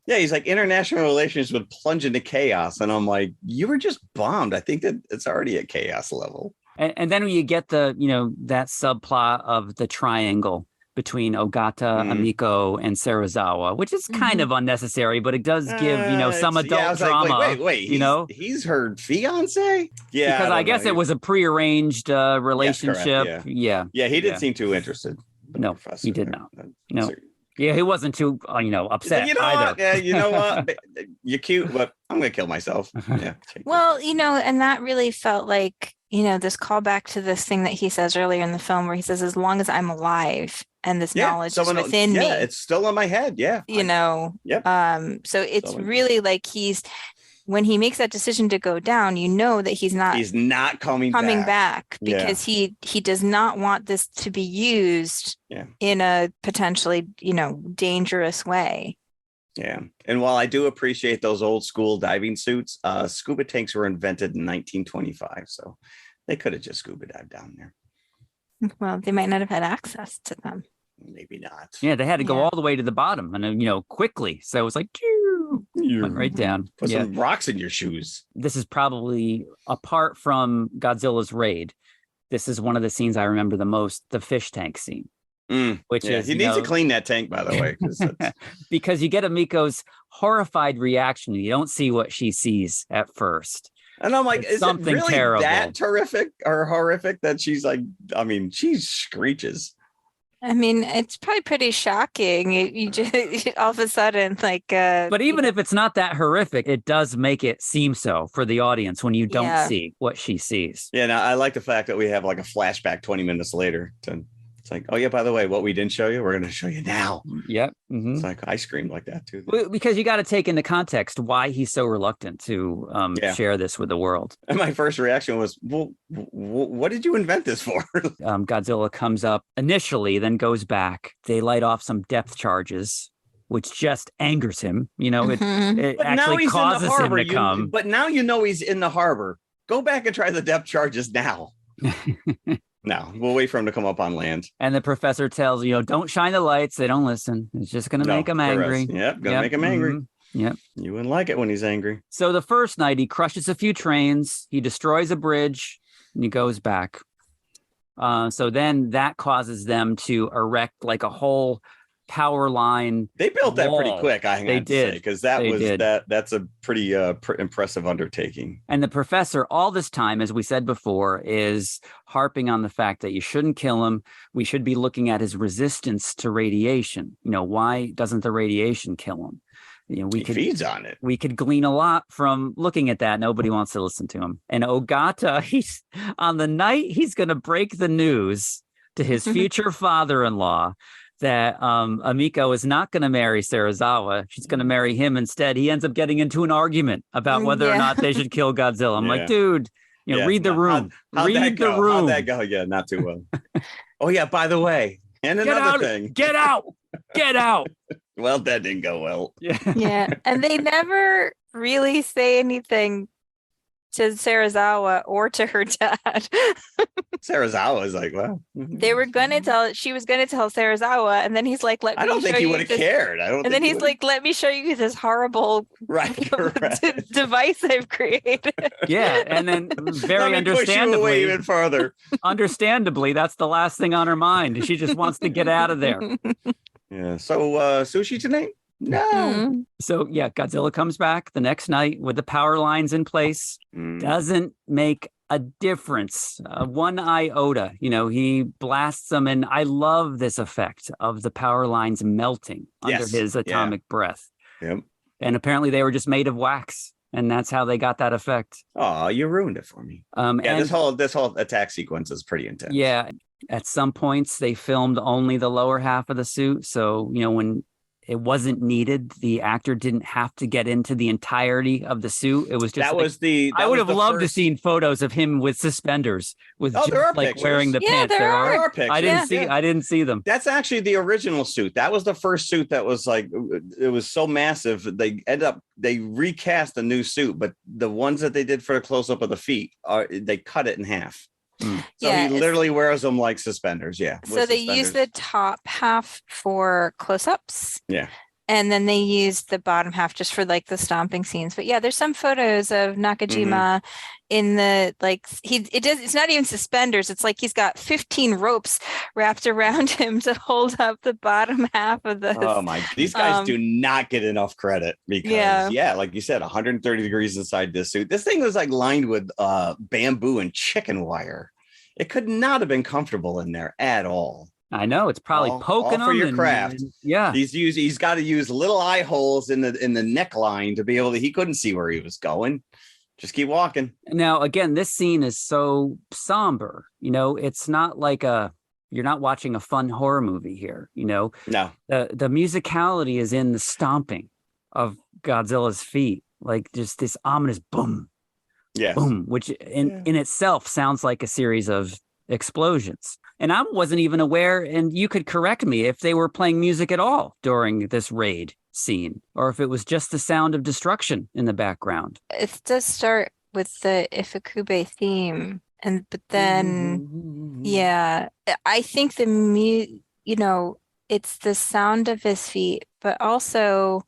Yeah, he's like, international relations would plunge into chaos. And I'm like, you were just bombed. I think that it's already at chaos level. And then when you get that subplot of the triangle between Ogata, Amiko, and Serizawa, which is kind of unnecessary, but it does give, some adult drama. Like, wait, he's her fiance? Yeah. Because I guess it was a prearranged relationship. Yes, yeah, he didn't seem too interested. No, he did not. No. Yeah, he wasn't too, upset either. What? Yeah, you know what? You're cute, but I'm going to kill myself. Yeah. Well, and that really felt like, this callback to this thing that he says earlier in the film where he says, as long as I'm alive and this knowledge is within me. Yeah, it's still in my head. Yeah. So it's really like when he makes that decision to go down, that he's not coming back because he does not want this to be used in a potentially, dangerous way. Yeah. And while I do appreciate those old school diving suits, scuba tanks were invented in 1925. So they could have just scuba dived down there. Well, they might not have had access to them. Maybe not. Yeah, they had to go all the way to the bottom and, quickly. So it was like, went right down. Put some rocks in your shoes. This is probably, apart from Godzilla's raid, this is one of the scenes I remember the most, the fish tank scene. Which is he needs to clean that tank, by the way, because you get Amiko's horrified reaction. You don't see what she sees at first, and I'm like, is it really terrible. That terrific or horrific that she's like? I mean, she screeches. I mean, it's probably pretty shocking. You just all of a sudden like. But even if it's not that horrific, it does make it seem so for the audience when you don't see what she sees. Yeah, now I like the fact that we have like a flashback 20 minutes later to. It's like, oh yeah, by the way, what we didn't show you, we're going to show you now. Yep. Mm-hmm. It's like, I screamed like that too. Because you got to take into context why he's so reluctant to share this with the world. And my first reaction was, well, what did you invent this for? Godzilla comes up initially, then goes back. They light off some depth charges. which just angers him. It But now actually he's in the causes him harbor. to come. But now he's in the harbor. Go back and try the depth charges now. No, we'll wait for him to come up on land. And the professor tells don't shine the lights. They don't listen. It's just going to make him angry. Yep, gonna make him angry. Yep. You wouldn't like it when he's angry. So the first night, he crushes a few trains. He destroys a bridge, and he goes back. So then that causes them to erect like a whole power line. They built that pretty wall. quick, I have to say, because that's a pretty impressive undertaking. And the professor, all this time, as we said before, is harping on the fact that you shouldn't kill him. We should be looking at his resistance to radiation. Why doesn't the radiation kill him? He feeds on it. We could glean a lot from looking at that. Nobody wants to listen to him. And Ogata, he's on the night he's going to break the news to his future father-in-law that Amiko is not going to marry Serizawa. She's going to marry him instead. He ends up getting into an argument about whether or not they should kill Godzilla. I'm like, dude, read the room. Read the room. How'd that go? Yeah, not too well. Oh, yeah, by the way. And another thing. Get out. Get out. Well, that didn't go well. Yeah. And they never really say anything to Serizawa or to her dad. Serizawa is like, well. She was going to tell Serizawa, and then he's like, I don't think he would have cared. And then he's like, let me show you this horrible device I've created. Yeah. And then very understandably, push you away even farther. Understandably, that's the last thing on her mind. She just wants to get out of there. Yeah. So sushi tonight? No. Mm-hmm. So yeah, Godzilla comes back the next night with the power lines in place. Doesn't make a difference, one iota. He blasts them, and I love this effect of the power lines melting under his atomic breath. Yep. And apparently they were just made of wax, and that's how they got that effect. Oh, you ruined it for me. This whole attack sequence is pretty intense. Yeah. At some points, they filmed only the lower half of the suit. So, when it wasn't needed, the actor didn't have to get into the entirety of the suit. It was just I would have loved to seen photos of him with suspenders, with wearing the pants. There are pictures. I didn't see them. That's actually the original suit. That was the first suit that was it was so massive. They recast a new suit, but the ones that they did for a close up of the feet they cut it in half. So he literally wears them like suspenders. Yeah. So they use the top half for close-ups. Yeah. And then they use the bottom half just for the stomping scenes. But yeah, there's some photos of Nakajima in the it's not even suspenders. It's like he's got 15 ropes wrapped around him to hold up the bottom half of this. Oh my, these guys do not get enough credit because like you said, 130 degrees inside this suit. This thing was lined with bamboo and chicken wire. It could not have been comfortable in there at all. I know, it's probably poking all for him your craft. He's got to use little eye holes in the neckline to be able to. He couldn't see where he was going. Just keep walking. Now, again, this scene is so somber. It's not like you're not watching a fun horror movie here. No. The musicality is in the stomping of Godzilla's feet, just this ominous boom. Yes. Boom, which in itself sounds like a series of explosions. And I wasn't even aware, and you could correct me, if they were playing music at all during this raid scene, or if it was just the sound of destruction in the background. It does start with the Ifukube theme, but then, I think it's the sound of his feet, but also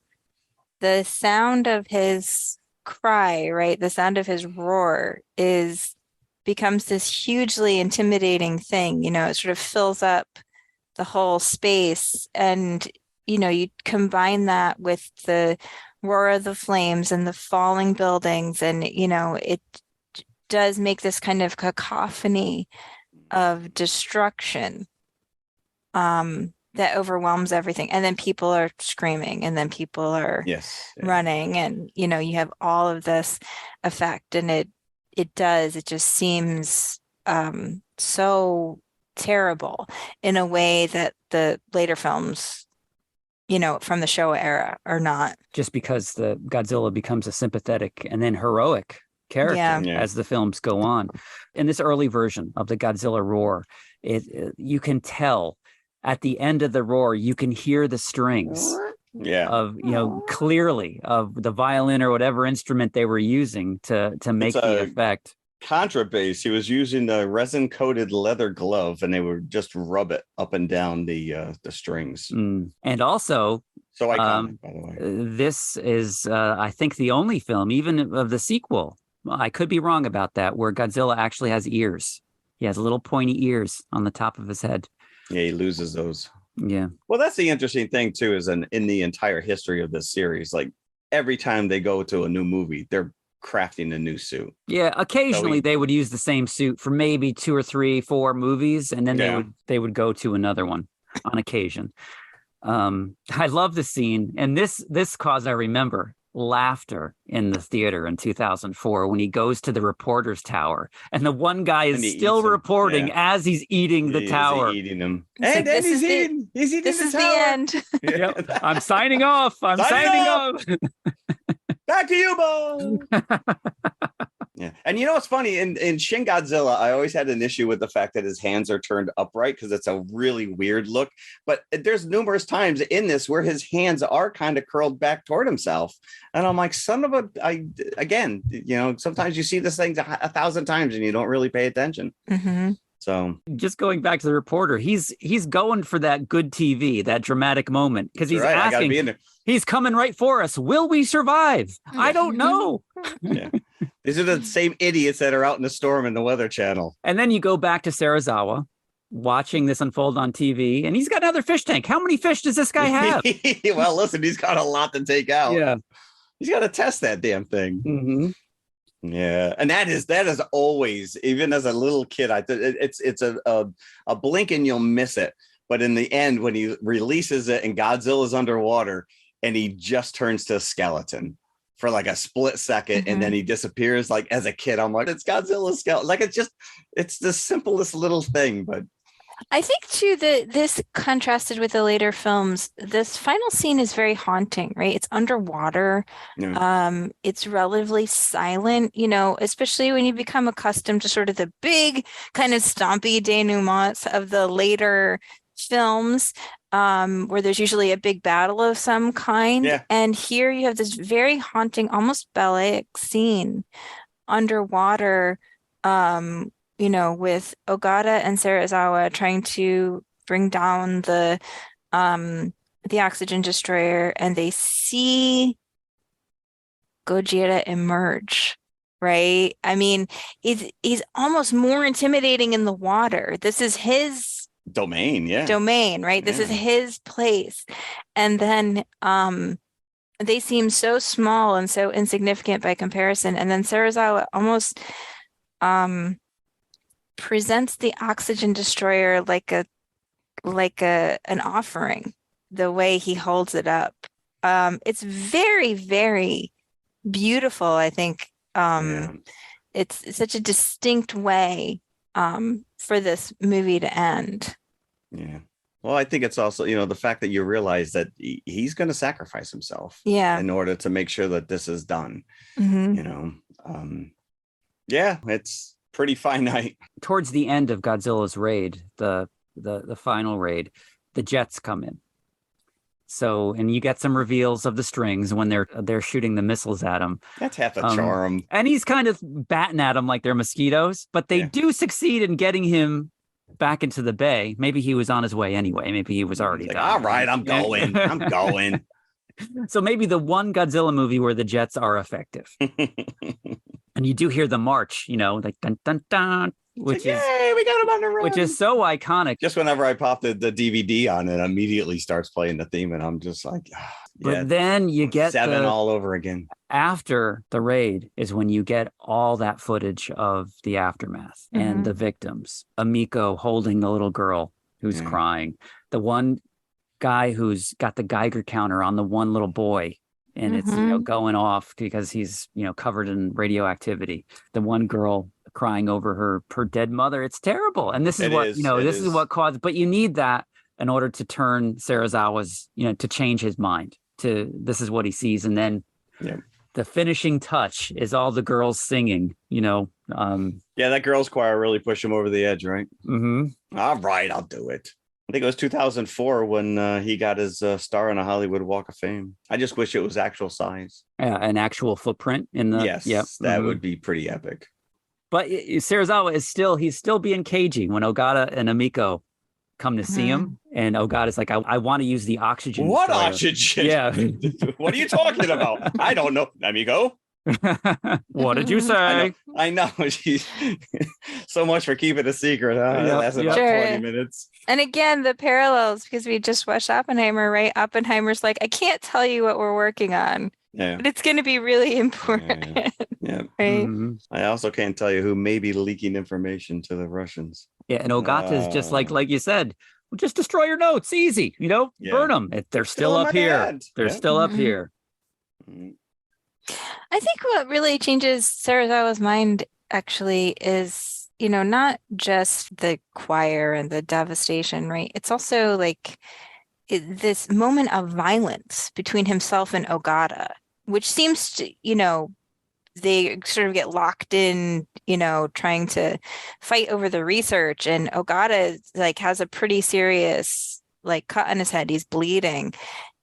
the sound of his cry, right? The sound of his roar becomes this hugely intimidating thing. It sort of fills up the whole space, and you combine that with the roar of the flames and the falling buildings, and it does make this kind of cacophony of destruction that overwhelms everything. And then people are screaming, and then people are running, and you have all of this effect, and it just seems so terrible in a way that the later films, from the Showa era are not. Just because the Godzilla becomes a sympathetic and then heroic character as the films go on. In this early version of the Godzilla roar, you can tell at the end of the roar, you can hear the strings Yeah. of, clearly of the violin or whatever instrument they were using to make the effect. Contrabass. He was using the resin coated leather glove, and they would just rub it up and down the strings. And also, so iconic, by the way. This is, I think, the only film, even of the sequel. I could be wrong about that, where Godzilla actually has ears. He has little pointy ears on the top of his head. Yeah, he loses those. Yeah. Well, that's the interesting thing too, is in the entire history of this series, like every time they go to a new movie, they're crafting a new suit. Yeah, occasionally they would use the same suit for maybe 2 or 3, 4 movies, and then they would go to another one on occasion. I love the scene, and this caused, I remember, laughter in the theater in 2004 when he goes to the reporter's tower, and the one guy is still reporting as he's eating the tower. Eating them. And then he's eating this the is tower. the end. Yep. I'm signing off. I'm signing off. Back to you, Bo. Yeah. And you know what's funny? In Shin Godzilla, I always had an issue with the fact that his hands are turned upright because it's a really weird look. But there's numerous times in this where his hands are kind of curled back toward himself. And I'm like, again, sometimes you see this thing 1,000 times and you don't really pay attention. Mm-hmm. So just going back to the reporter, he's going for that good TV, that dramatic moment, because he's asking, he's coming right for us. Will we survive? Yeah. I don't know. Yeah. These are the same idiots that are out in the storm in the Weather Channel. And then you go back to Serizawa watching this unfold on TV, and he's got another fish tank. How many fish does this guy have? Well, listen, he's got a lot to take out. Yeah. He's got to test that damn thing. Mm-hmm. Yeah, and that is always, even as a little kid, it's a blink and you'll miss it. But in the end, when he releases it and Godzilla's underwater and he just turns to a skeleton for like a split second, and then he disappears, like as a kid, I'm like, it's Godzilla's skeleton. Like it's the simplest little thing, but I think too that this contrasted with the later films, this final scene is very haunting, right? It's underwater. Yeah. It's relatively silent, especially when you become accustomed to sort of the big kind of stompy denouements of the later films, where there's usually a big battle of some kind. Yeah. And here you have this very haunting, almost ballet scene underwater, with Ogata and Serizawa trying to bring down the oxygen destroyer, and they see Gojira emerge, right? I mean, he's almost more intimidating in the water. This is his domain, right? This is his place. And then they seem so small and so insignificant by comparison. And then Serizawa almost presents the oxygen destroyer like an offering, the way he holds it up. It's very, very beautiful, I think. It's such a distinct way for this movie to end. Yeah. Well, I think it's also, the fact that you realize that he's going to sacrifice himself in order to make sure that this is done. Mm-hmm. It's pretty finite. Towards the end of Godzilla's raid, the final raid, the jets come in. So, and you get some reveals of the strings when they're shooting the missiles at him. That's half a charm. And he's kind of batting at them like they're mosquitoes, but they do succeed in getting him back into the bay. Maybe he was on his way anyway. Maybe he was already done. All right, I'm going. I'm going. So maybe the one Godzilla movie where the jets are effective. And you do hear the march, like dun dun dun, which is, yay, we got him on the run. Which is so iconic. Just whenever I pop the DVD on, it immediately starts playing the theme, and I'm just like, but then you get 7 all over again. After the raid is when you get all that footage of the aftermath and the victims. Amiko holding the little girl who's crying. The one guy who's got the Geiger counter on the one little boy, and it's going off because he's covered in radioactivity. The one girl crying over her dead mother. It's terrible. And this is this is what caused, but you need that in order to turn Serizawa's, to change his mind to this is what he sees. And then the finishing touch is all the girls singing, that girls choir really pushed him over the edge, right? Mm-hmm. All right, I'll do it. I think it was 2004 when he got his star on a Hollywood Walk of Fame. I just wish it was actual size. Yeah, an actual footprint in the. Yes, Yep. that would be pretty epic. But Serizawa he's still being cagey when Ogata and Amiko come to see him, and Ogata's like, I want to use the oxygen. What destroyer. oxygen? Yeah. What are you talking about? I don't know, Amigo. What did you say? I know. She's so much for keeping a secret, huh? Yep, That lasted about Sure. 20 minutes. And again, the parallels, because we just watched Oppenheimer, right? Oppenheimer's like, I can't tell you what we're working on, Yeah. but it's going to be really important. Yeah. Right? Mhm. I also can't tell you who may be leaking information to the Russians. Yeah, and Ogata's just like you said, well, just destroy your notes, easy, Yeah. burn them. They're still in up my here. head. They're Yeah. still up Mhm. here. I think what really changes Serizawa's mind actually is, not just the choir and the devastation, right? It's also like this moment of violence between himself and Ogata, which seems to, they sort of get locked in, trying to fight over the research. And Ogata like has a pretty serious like cut on his head. He's bleeding.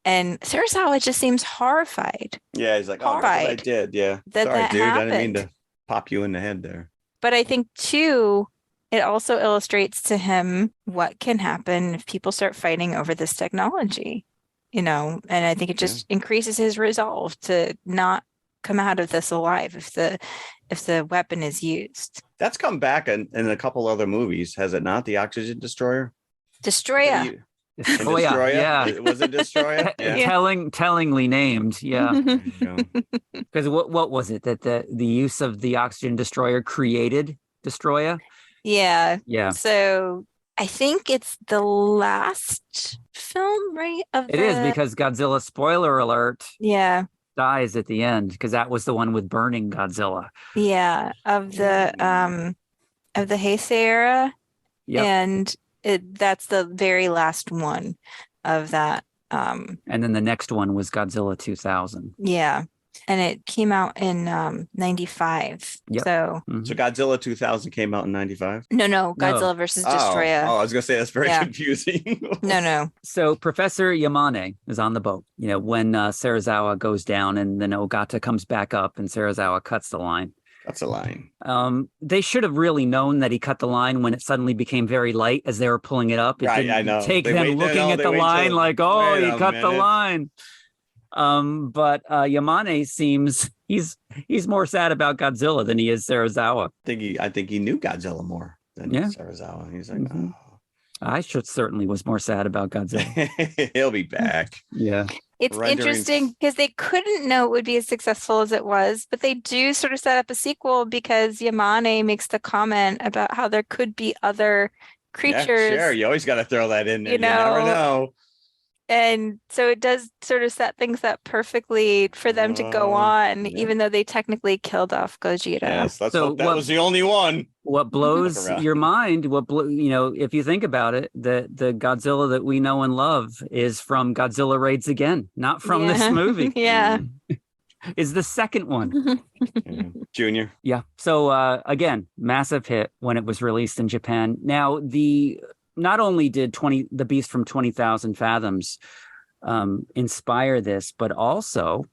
And Serizawa just seems horrified. Yeah, he's like, oh, look what I Horrified did. Yeah. that Sorry, that dude. I didn't mean happened. to pop you in the head there. But I think too, it also illustrates to him what can happen if people start fighting over this technology, and I think it just increases his resolve to not come out of this alive if the weapon is used. That's come back in a couple other movies, has it not? The Oxygen Destroyer? Destroya. Destroyer, yeah. Was it Destroyer? Yeah. Tellingly named, yeah. There you go. Because what was it that the use of the oxygen destroyer created Destroyer? Yeah. Yeah. So I think it's the last film, right? It is, because Godzilla, spoiler alert, Yeah. dies at the end, because that was the one with burning Godzilla. Yeah. Of the Heisei era. Yep. And that's the very last one of that. And then the next one was Godzilla 2000. Yeah. And it came out in 95. Yep. So Mhm. So Godzilla 2000 came out in 95? no, Godzilla versus Destroya. Oh, I was going to say that's very Yeah. confusing. No. So Professor Yamane is on the boat, when Serizawa goes down, and then Ogata comes back up and Serizawa cuts the line. That's a line. They should have really known that he cut the line when it suddenly became very light as they were pulling it up. It Right, didn't I know. take They them wait- looking no, at they the wait line till- like, oh, wait he a cut the minute. line. But Yamane seems he's more sad about Godzilla than he is Serizawa. I think he knew Godzilla more than Yeah. Serizawa. He's like, Mhm. I certainly was more sad about Godzilla. oh, he'll be back. Yeah. It's Rendering- interesting because they couldn't know it would be as successful as it was, but they do sort of set up a sequel because Yamane makes the comment about how there could be other creatures. Yeah, sure. You always got to throw that in there. You You never know, know. And so it does sort of set things up perfectly for them to go on, yeah. even though they technically killed off Gojira. Yes, let's So hope that what- was the only one. What blows Around. your mind, if you think about it, the Godzilla that we know and love is from Godzilla Raids Again, not from this Yeah. movie. Yeah. Is the second one. Yeah. Junior. Yeah. So again, massive hit when it was released in Japan. Now, not only did The Beast from 20,000 Fathoms inspire this, but also,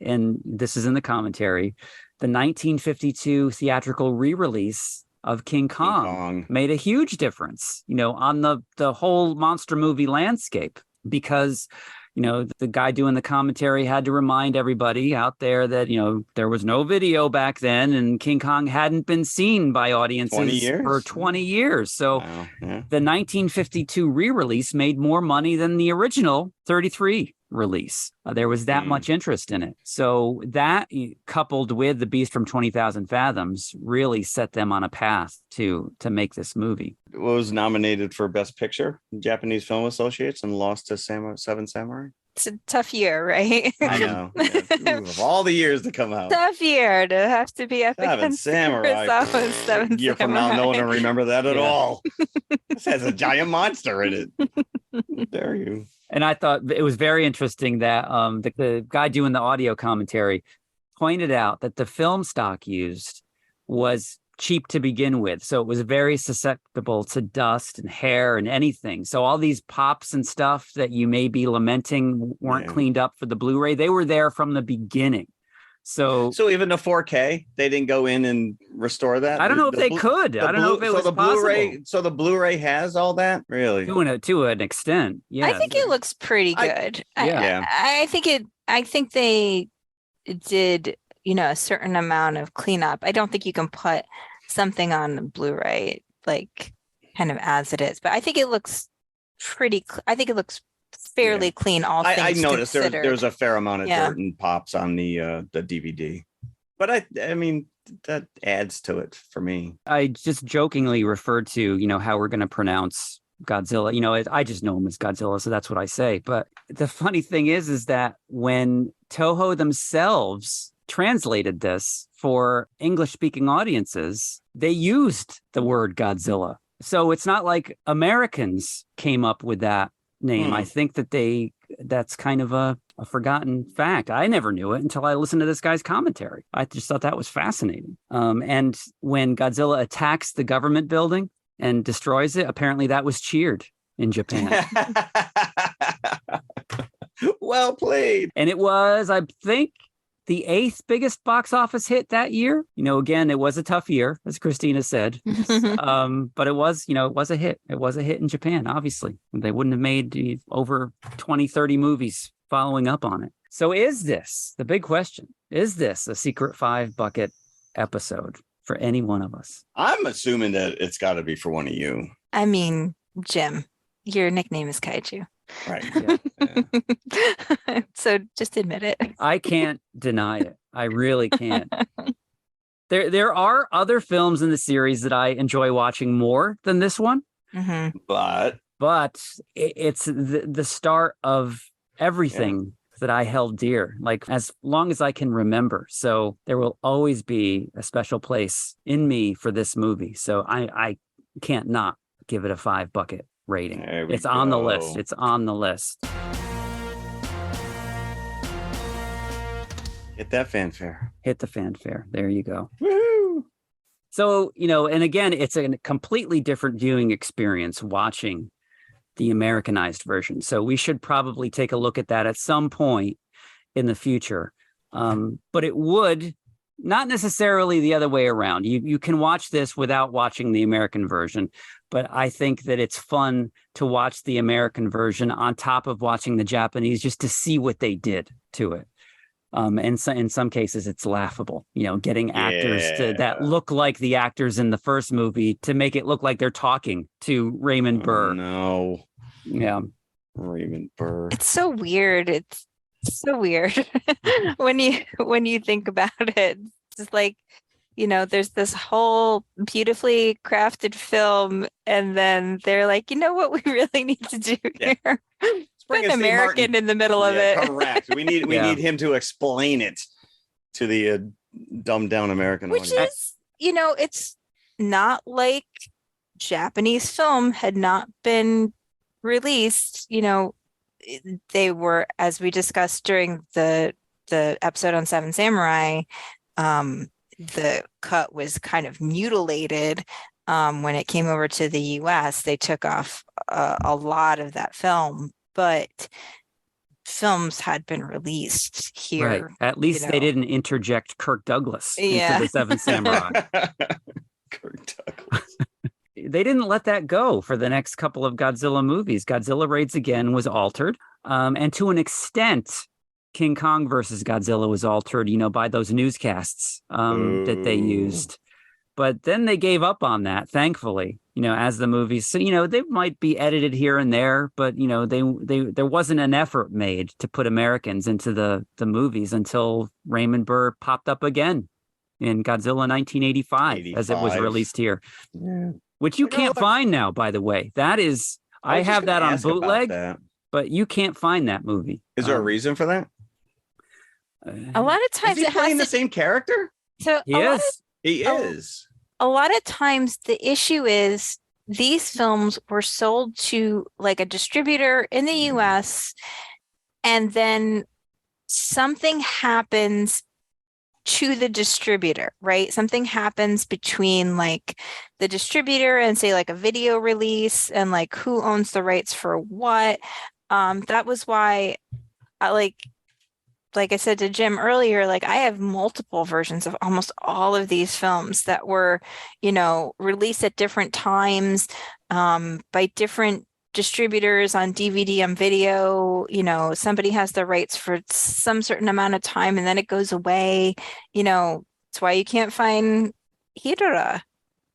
and this is in the commentary, the 1952 theatrical re-release of King Kong made a huge difference, on the whole monster movie landscape, because the guy doing the commentary had to remind everybody out there that, there was no video back then, and King Kong hadn't been seen by 20 audiences years? for 20 years. So Wow. Yeah. the 1952 re-release made more money than the original 33 release. There was that much interest in it. So that, coupled with The Beast from 20,000 Fathoms, really set them on a path to make this movie. It was nominated for Best Picture, Japanese Film Associates, and lost to Seven Samurai. It's a tough year, right? I know. Yeah. Ooh, of all the years to come out. Tough year to have to be up Seven against Samurai. Kurosawa's Seven A year from now, no one will Samurai. remember that at Yeah. all. This has a giant monster in it. How dare you? And I thought it was very interesting that the guy doing the audio commentary pointed out that the film stock used was cheap to begin with. So it was very susceptible to dust and hair and anything. So all these pops and stuff that you may be lamenting weren't cleaned up for the Blu-ray. They were there from the beginning. So even the 4K, they didn't go in and restore that. I don't know if they could. I don't know if it was possible. So the Blu-ray has all that, really, to an extent. Yeah, I think it looks pretty good. I think they did, a certain amount of cleanup. I don't think you can put something on Blu-ray like kind of as it is, but I think it looks fairly clean. All things I noticed considered. there's a fair amount of dirt and pops on the DVD, but I mean that adds to it for me. I just jokingly referred to how we're going to pronounce Godzilla. I just know him as Godzilla, so that's what I say. But the funny thing is that when Toho themselves translated this for English-speaking audiences, they used the word Godzilla. So it's not like Americans came up with that name. I think that's kind of a forgotten fact. I never knew it until I listened to this guy's commentary. I just thought that was fascinating. And when Godzilla attacks the government building and destroys it, apparently that was cheered in Japan. Well played. And it was, I think, the 8th biggest box office hit that year. Again, it was a tough year, as Christina said. But it was, it was a hit. It was a hit in Japan, obviously. They wouldn't have made over 20, 30 movies following up on it. So the big question, is this a secret 5 bucket episode for any one of us? I'm assuming that it's got to be for one of you. I mean, Jim, your nickname is Kaiju. Right. Yeah. So just admit it. I can't deny it. I really can't. There are other films in the series that I enjoy watching more than this one. Mm-hmm. But it's the start of everything that I held dear, like as long as I can remember. So there will always be a special place in me for this movie. So I can't not give it a 5 bucket rating. It's on the list. It's on the list. Hit that fanfare. Hit the fanfare. There you go. Woo! So, and again, it's a completely different viewing experience watching the Americanized version. So we should probably take a look at that at some point in the future. But it would not necessarily the other way around. You can watch this without watching the American version, but I think that it's fun to watch the American version on top of watching the Japanese just to see what they did to it. And so in some cases, it's laughable, getting actors that look like the actors in the first movie to make it look like they're talking to Raymond Burr. No. Yeah. Raymond Burr. It's so weird. It's so weird when you think about it. It's just like, there's this whole beautifully crafted film, and then they're like, what we really need to do here? Put an American in the middle of it. Correct. We need him to explain it to the dumbed down American Which audience. Is, it's not like Japanese film had not been released. They were, as we discussed during the episode on Seven Samurai, the cut was kind of mutilated. When it came over to the US, they took off a lot of that film, but films had been released here. Right. At least they didn't interject Kirk Douglas into the Seven Samurai. Kirk Douglas. They didn't let that go for the next couple of Godzilla movies. Godzilla Raids Again was altered. And to an extent, King Kong versus Godzilla was altered, by those newscasts that they used. But then they gave up on that, thankfully, as the movies. So, they might be edited here and there, but, there wasn't an effort made to put Americans into the movies until Raymond Burr popped up again in Godzilla 1985 as it was released here. Yeah. Which you can't find now, by the way. That is, I have that on bootleg, but you can't find that movie. Is there a reason for that? A lot of times is he playing the same character? So he is. He is. A lot of times the issue is these films were sold to like a distributor in the US, and then something happens to the distributor, right? Something happens between like the distributor and say like a video release and like who owns the rights for what. That was why I like I said to Jim earlier, like I have multiple versions of almost all of these films that were, released at different times, by different distributors on DVD and video. Somebody has the rights for some certain amount of time and then it goes away. It's why you can't find Hidora,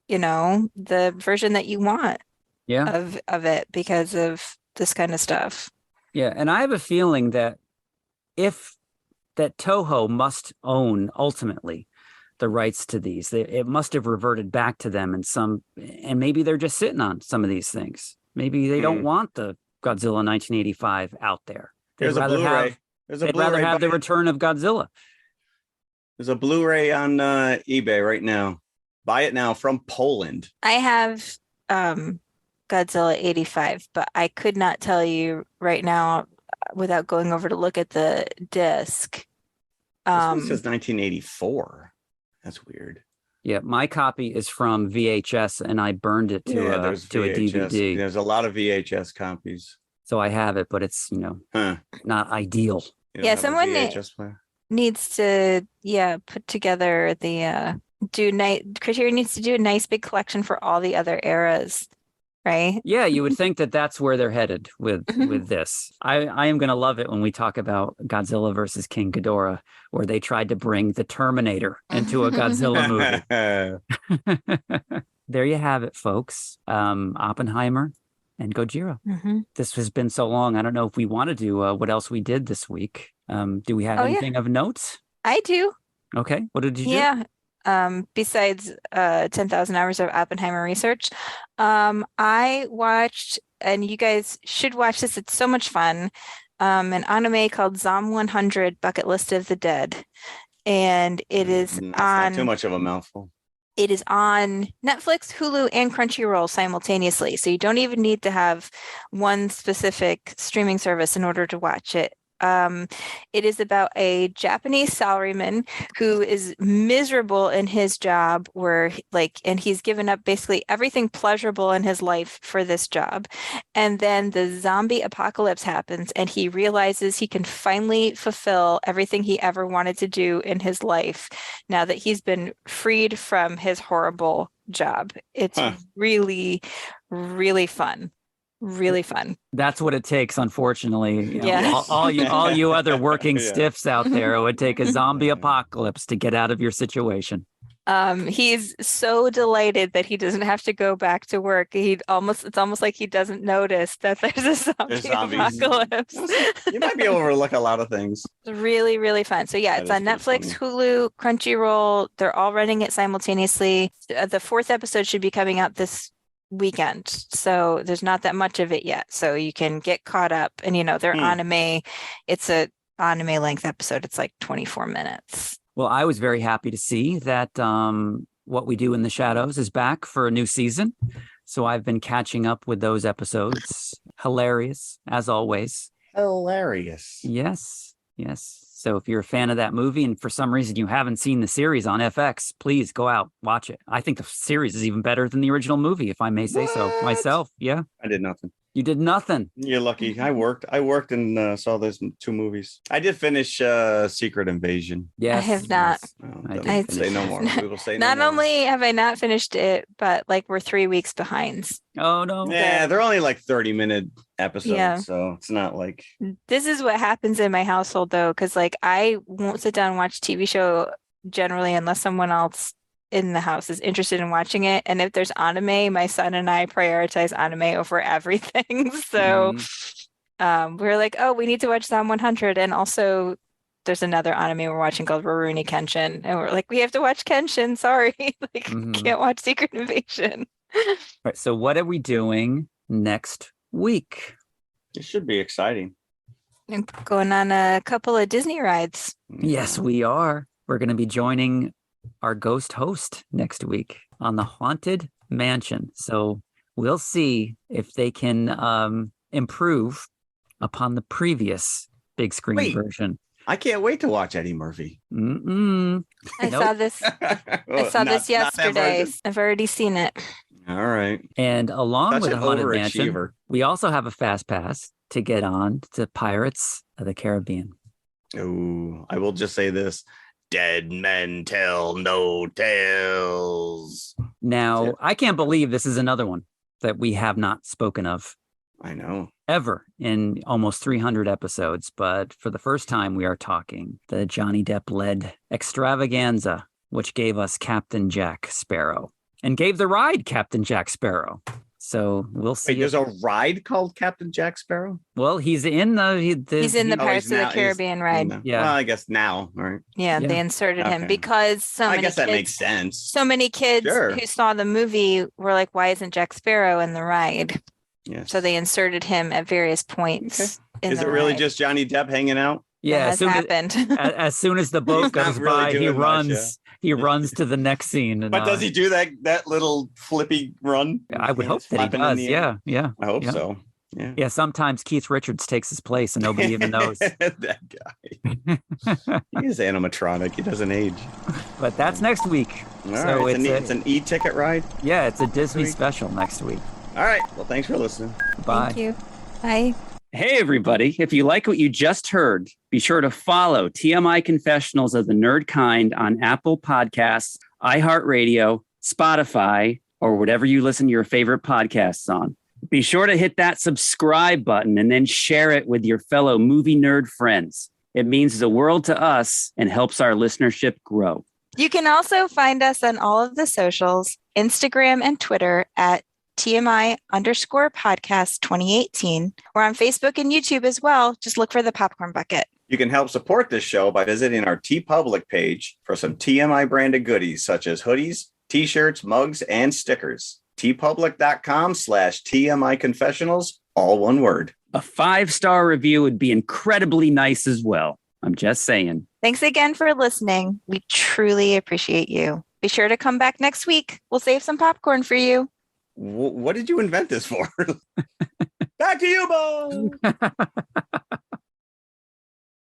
the version that you want of it because of this kind of stuff. Yeah, and I have a feeling that Toho must own ultimately the rights to these. It must have reverted back to them and maybe they're just sitting on some of these things. Maybe they don't want the Godzilla 1985 out there. There's a Blu-ray. They'd rather have the return of Godzilla. There's a Blu-ray on eBay right now. Buy it now from Poland. I have Godzilla 85, but I could not tell you right now without going over to look at the disc. This one says 1984. That's weird. Yeah, my copy is from VHS, and I burned it to a DVD. There's a lot of VHS copies. So I have it, but it's not ideal. Yeah, someone needs to put together the Criterion needs to do a nice big collection for all the other eras. Right. Yeah, you would think that that's where they're headed with this. I am going to love it when we talk about Godzilla versus King Ghidorah, where they tried to bring the Terminator into a Godzilla movie. There you have it, folks. Oppenheimer and Gojira. This has been so long. I don't know if we want to do what else we did this week. Do we have anything of note? I do. Okay. What did you do? Yeah. Besides 10,000 hours of Oppenheimer research, I watched, and you guys should watch this, it's so much fun, an anime called Zom 100 Bucket List of the Dead. And it is not too much of a mouthful. It is on Netflix, Hulu, and Crunchyroll simultaneously. So you don't even need to have one specific streaming service in order to watch it. It is about a Japanese salaryman who is miserable in his job and he's given up basically everything pleasurable in his life for this job. And then the zombie apocalypse happens and he realizes he can finally fulfill everything he ever wanted to do in his life now that he's been freed from his horrible job. It's really, really fun. Really fun. That's what it takes, unfortunately. Yes. All you other working stiffs out there, it would take a zombie apocalypse to get out of your situation. He's so delighted that he doesn't have to go back to work. It's almost like he doesn't notice that there's a zombie apocalypse. You might be able to overlook a lot of things. It's really, really fun. So yeah, it's on Netflix, Hulu, Crunchyroll. They're all running it simultaneously. The 4th episode should be coming out this weekend, so there's not that much of it yet, so you can get caught up. And they're anime. It's a anime length episode. It's like 24 minutes. Well, I was very happy to see that What We Do in the Shadows is back for a new season, so I've been catching up with those episodes. Hilarious as always. Yes So if you're a fan of that movie and for some reason you haven't seen the series on FX, please go out, watch it. I think the series is even better than the original movie, if I may say so myself. Yeah. I did nothing. You did nothing. You're lucky. I worked and saw those 2 movies. I did finish Secret Invasion. Yes. I have not. Yes. Say no more. We will say no not more. Only have I not finished it, but we're 3 weeks behind. Oh no. Yeah, they're only 30-minute episodes, so it's not like. This is what happens in my household though, because I won't sit down and watch TV show generally unless someone else in the house is interested in watching it. And if there's anime, my son and I prioritize anime over everything. So we're like, oh, we need to watch Zom 100. And also there's another anime we're watching called Rurouni Kenshin. And we're like, we have to watch Kenshin. Sorry. Can't watch Secret Invasion. Right. So what are we doing next week? It should be exciting. I'm going on a couple of Disney rides. Yes, we are. We're going to be joining our ghost host next week on the Haunted Mansion. So we'll see if they can improve upon the previous big screen version. I can't wait to watch Eddie Murphy. Mm-mm. I Nope. saw this. I saw this yesterday. I've already seen it. All right. And along Such with an Haunted Mansion, overachiever. we also have a fast pass to get on to Pirates of the Caribbean. Oh, I will just say this. Dead men tell no tales. Now, I can't believe this is another one that we have not spoken of I know. ever in almost 300 episodes. But for the first time, we are talking the Johnny Depp-led extravaganza, which gave us Captain Jack Sparrow and gave the ride Captain Jack Sparrow. So we'll see. Wait, there's a ride called Captain Jack Sparrow? Well, he's in the He's in the Pirates of the Caribbean ride. Yeah. Well, I guess now. All right. Yeah, Yeah. they inserted him Okay. because I guess that makes sense. so many kids Sure. who saw the movie were like, why isn't Jack Sparrow in the ride? Yes. So they inserted him at various points. In Is the it really ride. just Johnny Depp hanging out? Yeah, That has happened. as soon as the boat He's not goes really by, he doing much, runs. yeah. He runs to the next scene. And, But does he do that little flippy run? I would hope that he Flapping in does. the air? Yeah. I hope Yeah. so. Yeah. Yeah, sometimes Keith Richards takes his place and nobody even knows. That guy. He is animatronic. He doesn't age. But that's next week. All right. So It's an e-ticket ride. Yeah, it's a Disney week. special next week. All right. Well, thanks for listening. Bye. Thank you. Bye. Hey, everybody. If you like what you just heard, be sure to follow TMI Confessionals of the Nerd Kind on Apple Podcasts, iHeartRadio, Spotify, or whatever you listen to your favorite podcasts on. Be sure to hit that subscribe button and then share it with your fellow movie nerd friends. It means the world to us and helps our listenership grow. You can also find us on all of the socials, Instagram and Twitter at TMI_podcast 2018. We're on Facebook and YouTube as well. Just look for the Popcorn Bucket. You can help support this show by visiting our TeePublic page for some TMI branded goodies such as hoodies, t-shirts, mugs, and stickers. tpublic.com/TMI Confessionals, all one word. A 5-star review would be incredibly nice as well. I'm just saying. Thanks again for listening. We truly appreciate you. Be sure to come back next week. We'll save some popcorn for you. What did you invent this for? Back to you, Bo.